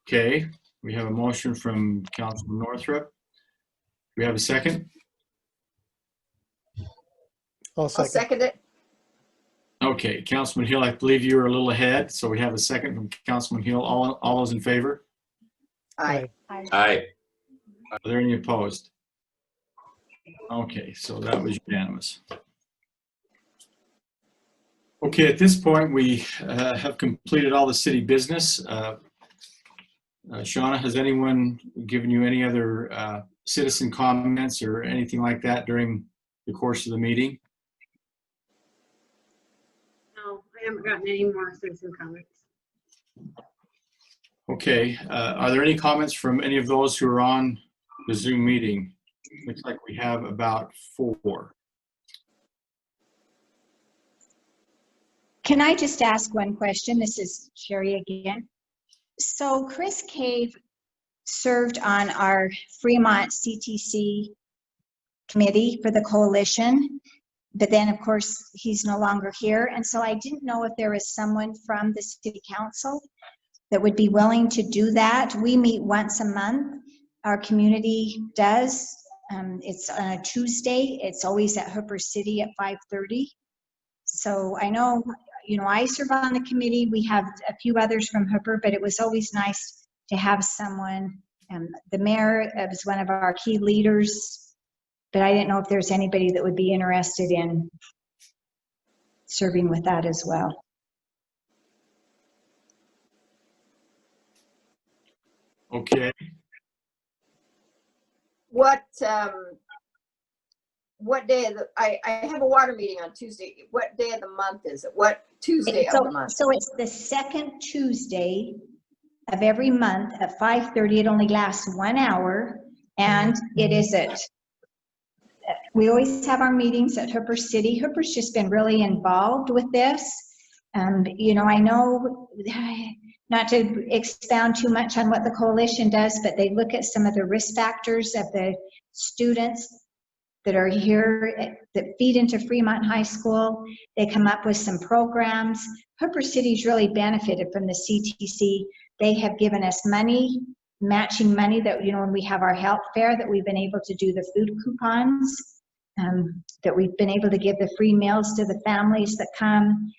Okay, we have a motion from Councilman Northrup. Do we have a second? I'll second it. Okay, Councilman Hill, I believe you were a little ahead, so we have a second from Councilman Hill. All those in favor? Aye. Aye. Are there any opposed? Okay, so that was unanimous. Okay, at this point, we have completed all the city business. Shauna, has anyone given you any other citizen comments or anything like that during the course of the meeting? No, I haven't gotten any more citizen comments. Okay, are there any comments from any of those who are on the Zoom meeting? Looks like we have about 4. Can I just ask one question? This is Sherry again. So Chris Cave served on our Fremont CTC committee for the coalition, but then of course he's no longer here. And so I didn't know if there was someone from the city council that would be willing to do that. We meet once a month. Our community does. It's on a Tuesday. It's always at Hooper City at 5:30. So I know, I serve on the committee. We have a few others from Hooper, but it was always nice to have someone. The mayor was one of our key leaders, but I didn't know if there's anybody that would be interested in serving with that as well. Okay. What day of the, I have a water meeting on Tuesday. What day of the month is it? What Tuesday of the month? So it's the second Tuesday of every month at 5:30. It only lasts 1 hour, and it is we always have our meetings at Hooper City. Hooper's just been really involved with this. I know, not to expound too much on what the coalition does, but they look at some of the risk factors of the students that are here that feed into Fremont High School. They come up with some programs. Hooper City's really benefited from the CTC. They have given us money, matching money that, when we have our health fair, that we've been able to do the food coupons, that we've been able to give the free meals to the families that come.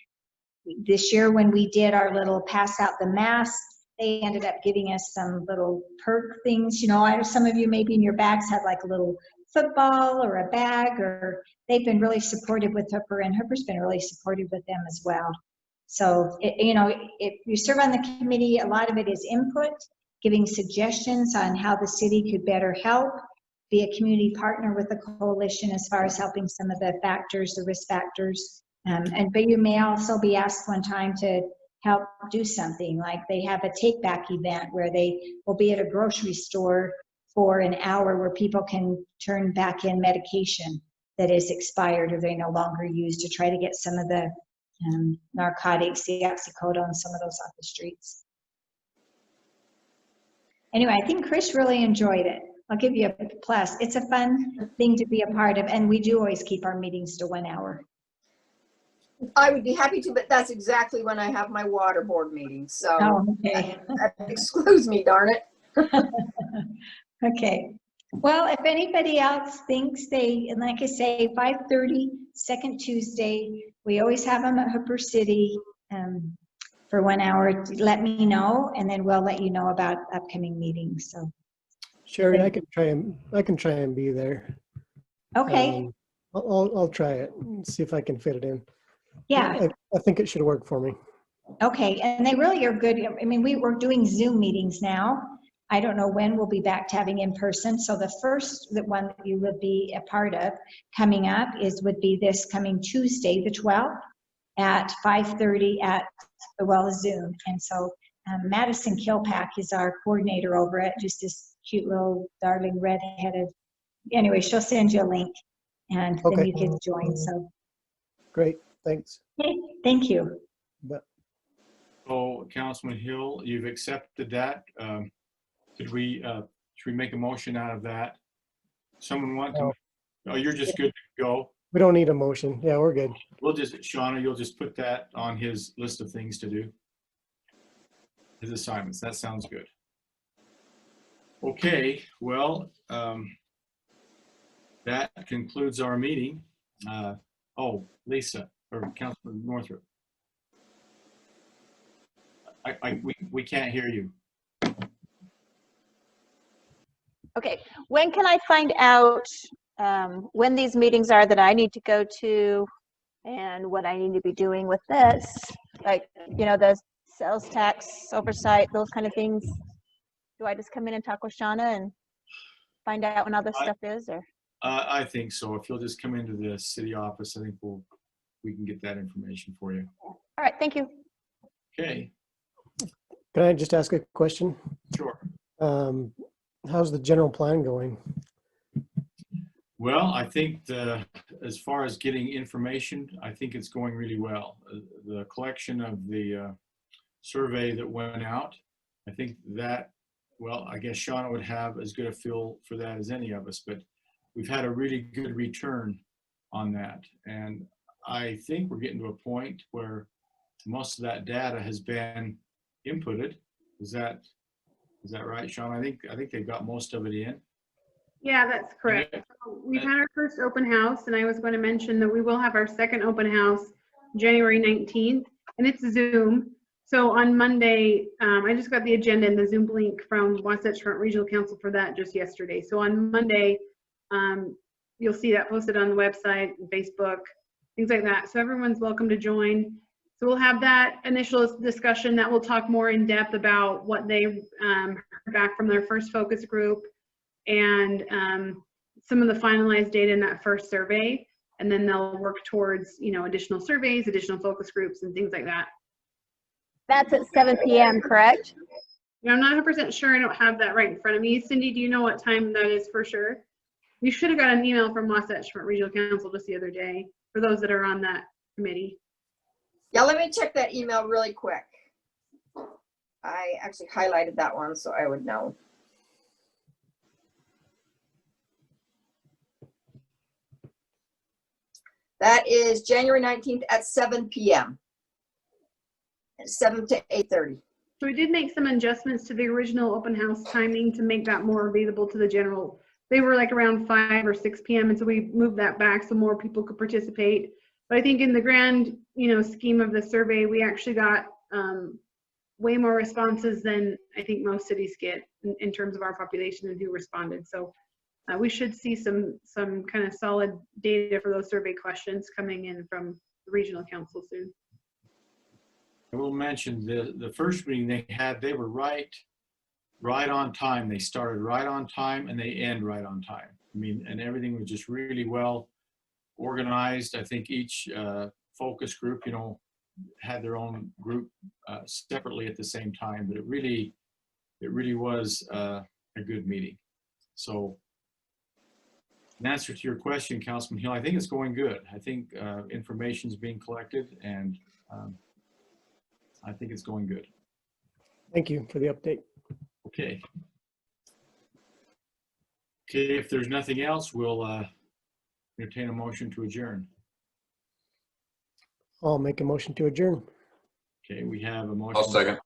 This year when we did our little pass out the masks, they ended up giving us some little perk things. Some of you maybe in your bags had like a little football or a bag, or they've been really supportive with Hooper, and Hooper's been really supportive with them as well. So, if you serve on the committee, a lot of it is input, giving suggestions on how the city could better help, be a community partner with the coalition as far as helping some of the factors, the risk factors. But you may also be asked one time to help do something, like they have a take back event where they will be at a grocery store for an hour where people can turn back in medication that is expired or they no longer use, to try to get some of the narcotics, the oxycodone, some of those off the streets. Anyway, I think Chris really enjoyed it. I'll give you a plus. It's a fun thing to be a part of, and we do always keep our meetings to 1 hour. I would be happy to, but that's exactly when I have my water board meeting. So Oh, okay. that excludes me, darn it. Okay. Well, if anybody else thinks they, and like I say, 5:30, second Tuesday, we always have them at Hooper City for 1 hour. Let me know, and then we'll let you know about upcoming meetings. So, Sherry, I can try and be there. okay. I'll try it and see if I can fit it in. Yeah. I think it should work for me. Okay. And they really are good. I mean, we're doing Zoom meetings now. I don't know when we'll be back to having in person. So the first one that you would be a part of coming up would be this coming Tuesday, the 12th at 5:30 at the Zoom. And so Madison Kilpack is our coordinator over it, just this cute little darling redheaded. Anyway, she'll send you a link and then you can join. So great, thanks. Okay, thank you. But So Councilman Hill, you've accepted that. Should we make a motion out of that? Someone want to? Oh, you're just good to go. we don't need a motion. Yeah, we're good. We'll just, Shauna, you'll just put that on his list of things to do. His assignments. That sounds good. Okay, well, that concludes our meeting. Oh, Lisa, or Councilman Northrup. We can't hear you. Okay, when can I find out when these meetings are that I need to go to and what I need to be doing with this? Like, you know, the sales tax oversight, those kind of things. Do I just come in and talk with Shauna and find out when all this stuff is, or? I think so. If you'll just come into the city office, I think we can get that information for you. All right, thank you. Okay, Can I just ask a question? sure. How's the general plan going? Well, I think as far as getting information, I think it's going really well. The collection of the survey that went out, I think that, well, I guess Shauna would have as good a feel for that as any of us, but we've had a really good return on that. And I think we're getting to a point where most of that data has been inputted. Is that right, Sean? I think they've got most of it in. Yeah, that's correct. So we've had our first open house, and I was going to mention that we will have our second open house January 19th, and it's Zoom. So on Monday, I just got the agenda and the Zoom link from Wasatch Front Regional Council for that just yesterday. So on Monday, you'll see that posted on the website and Facebook, things like that. So everyone's welcome to join. So we'll have that initial discussion that will talk more in depth about what they heard back from their first focus group and some of the finalized data in that first survey. And then they'll work towards, you know, additional surveys, additional focus groups and things like that. That's at 7 p.m., correct? Yeah, I'm not 100% sure. I don't have that right in front of me. Cindy, do you know what time that is for sure? You should have got an email from Wasatch Front Regional Council just the other day for those that are on that committee. Yeah, let me check that email really quick. I actually highlighted that one so I would know. That is January 19th at 7 p.m. 7 to 8:30. So we did make some adjustments to the original open house timing to make that more available to the general. They were like around 5 or 6 p.m. and so we moved that back so more people could participate. But I think in the grand, you know, scheme of the survey, we actually got way more responses than I think most cities get in terms of our population and who responded. So we should see some kind of solid data for those survey questions coming in from the regional council soon. I will mention the first meeting they had, they were right on time. They started right on time and they end right on time. I mean, and everything was just really well organized. I think each focus group, you know, had their own group separately at the same time, but it really was a good meeting. So in answer to your question, Councilman Hill, I think it's going good. I think information is being collected and I think it's going good. Thank you for the update. Okay. Okay, if there's nothing else, we'll entertain a motion to adjourn. I'll make a motion to adjourn. Okay, we have a motion. I'll second.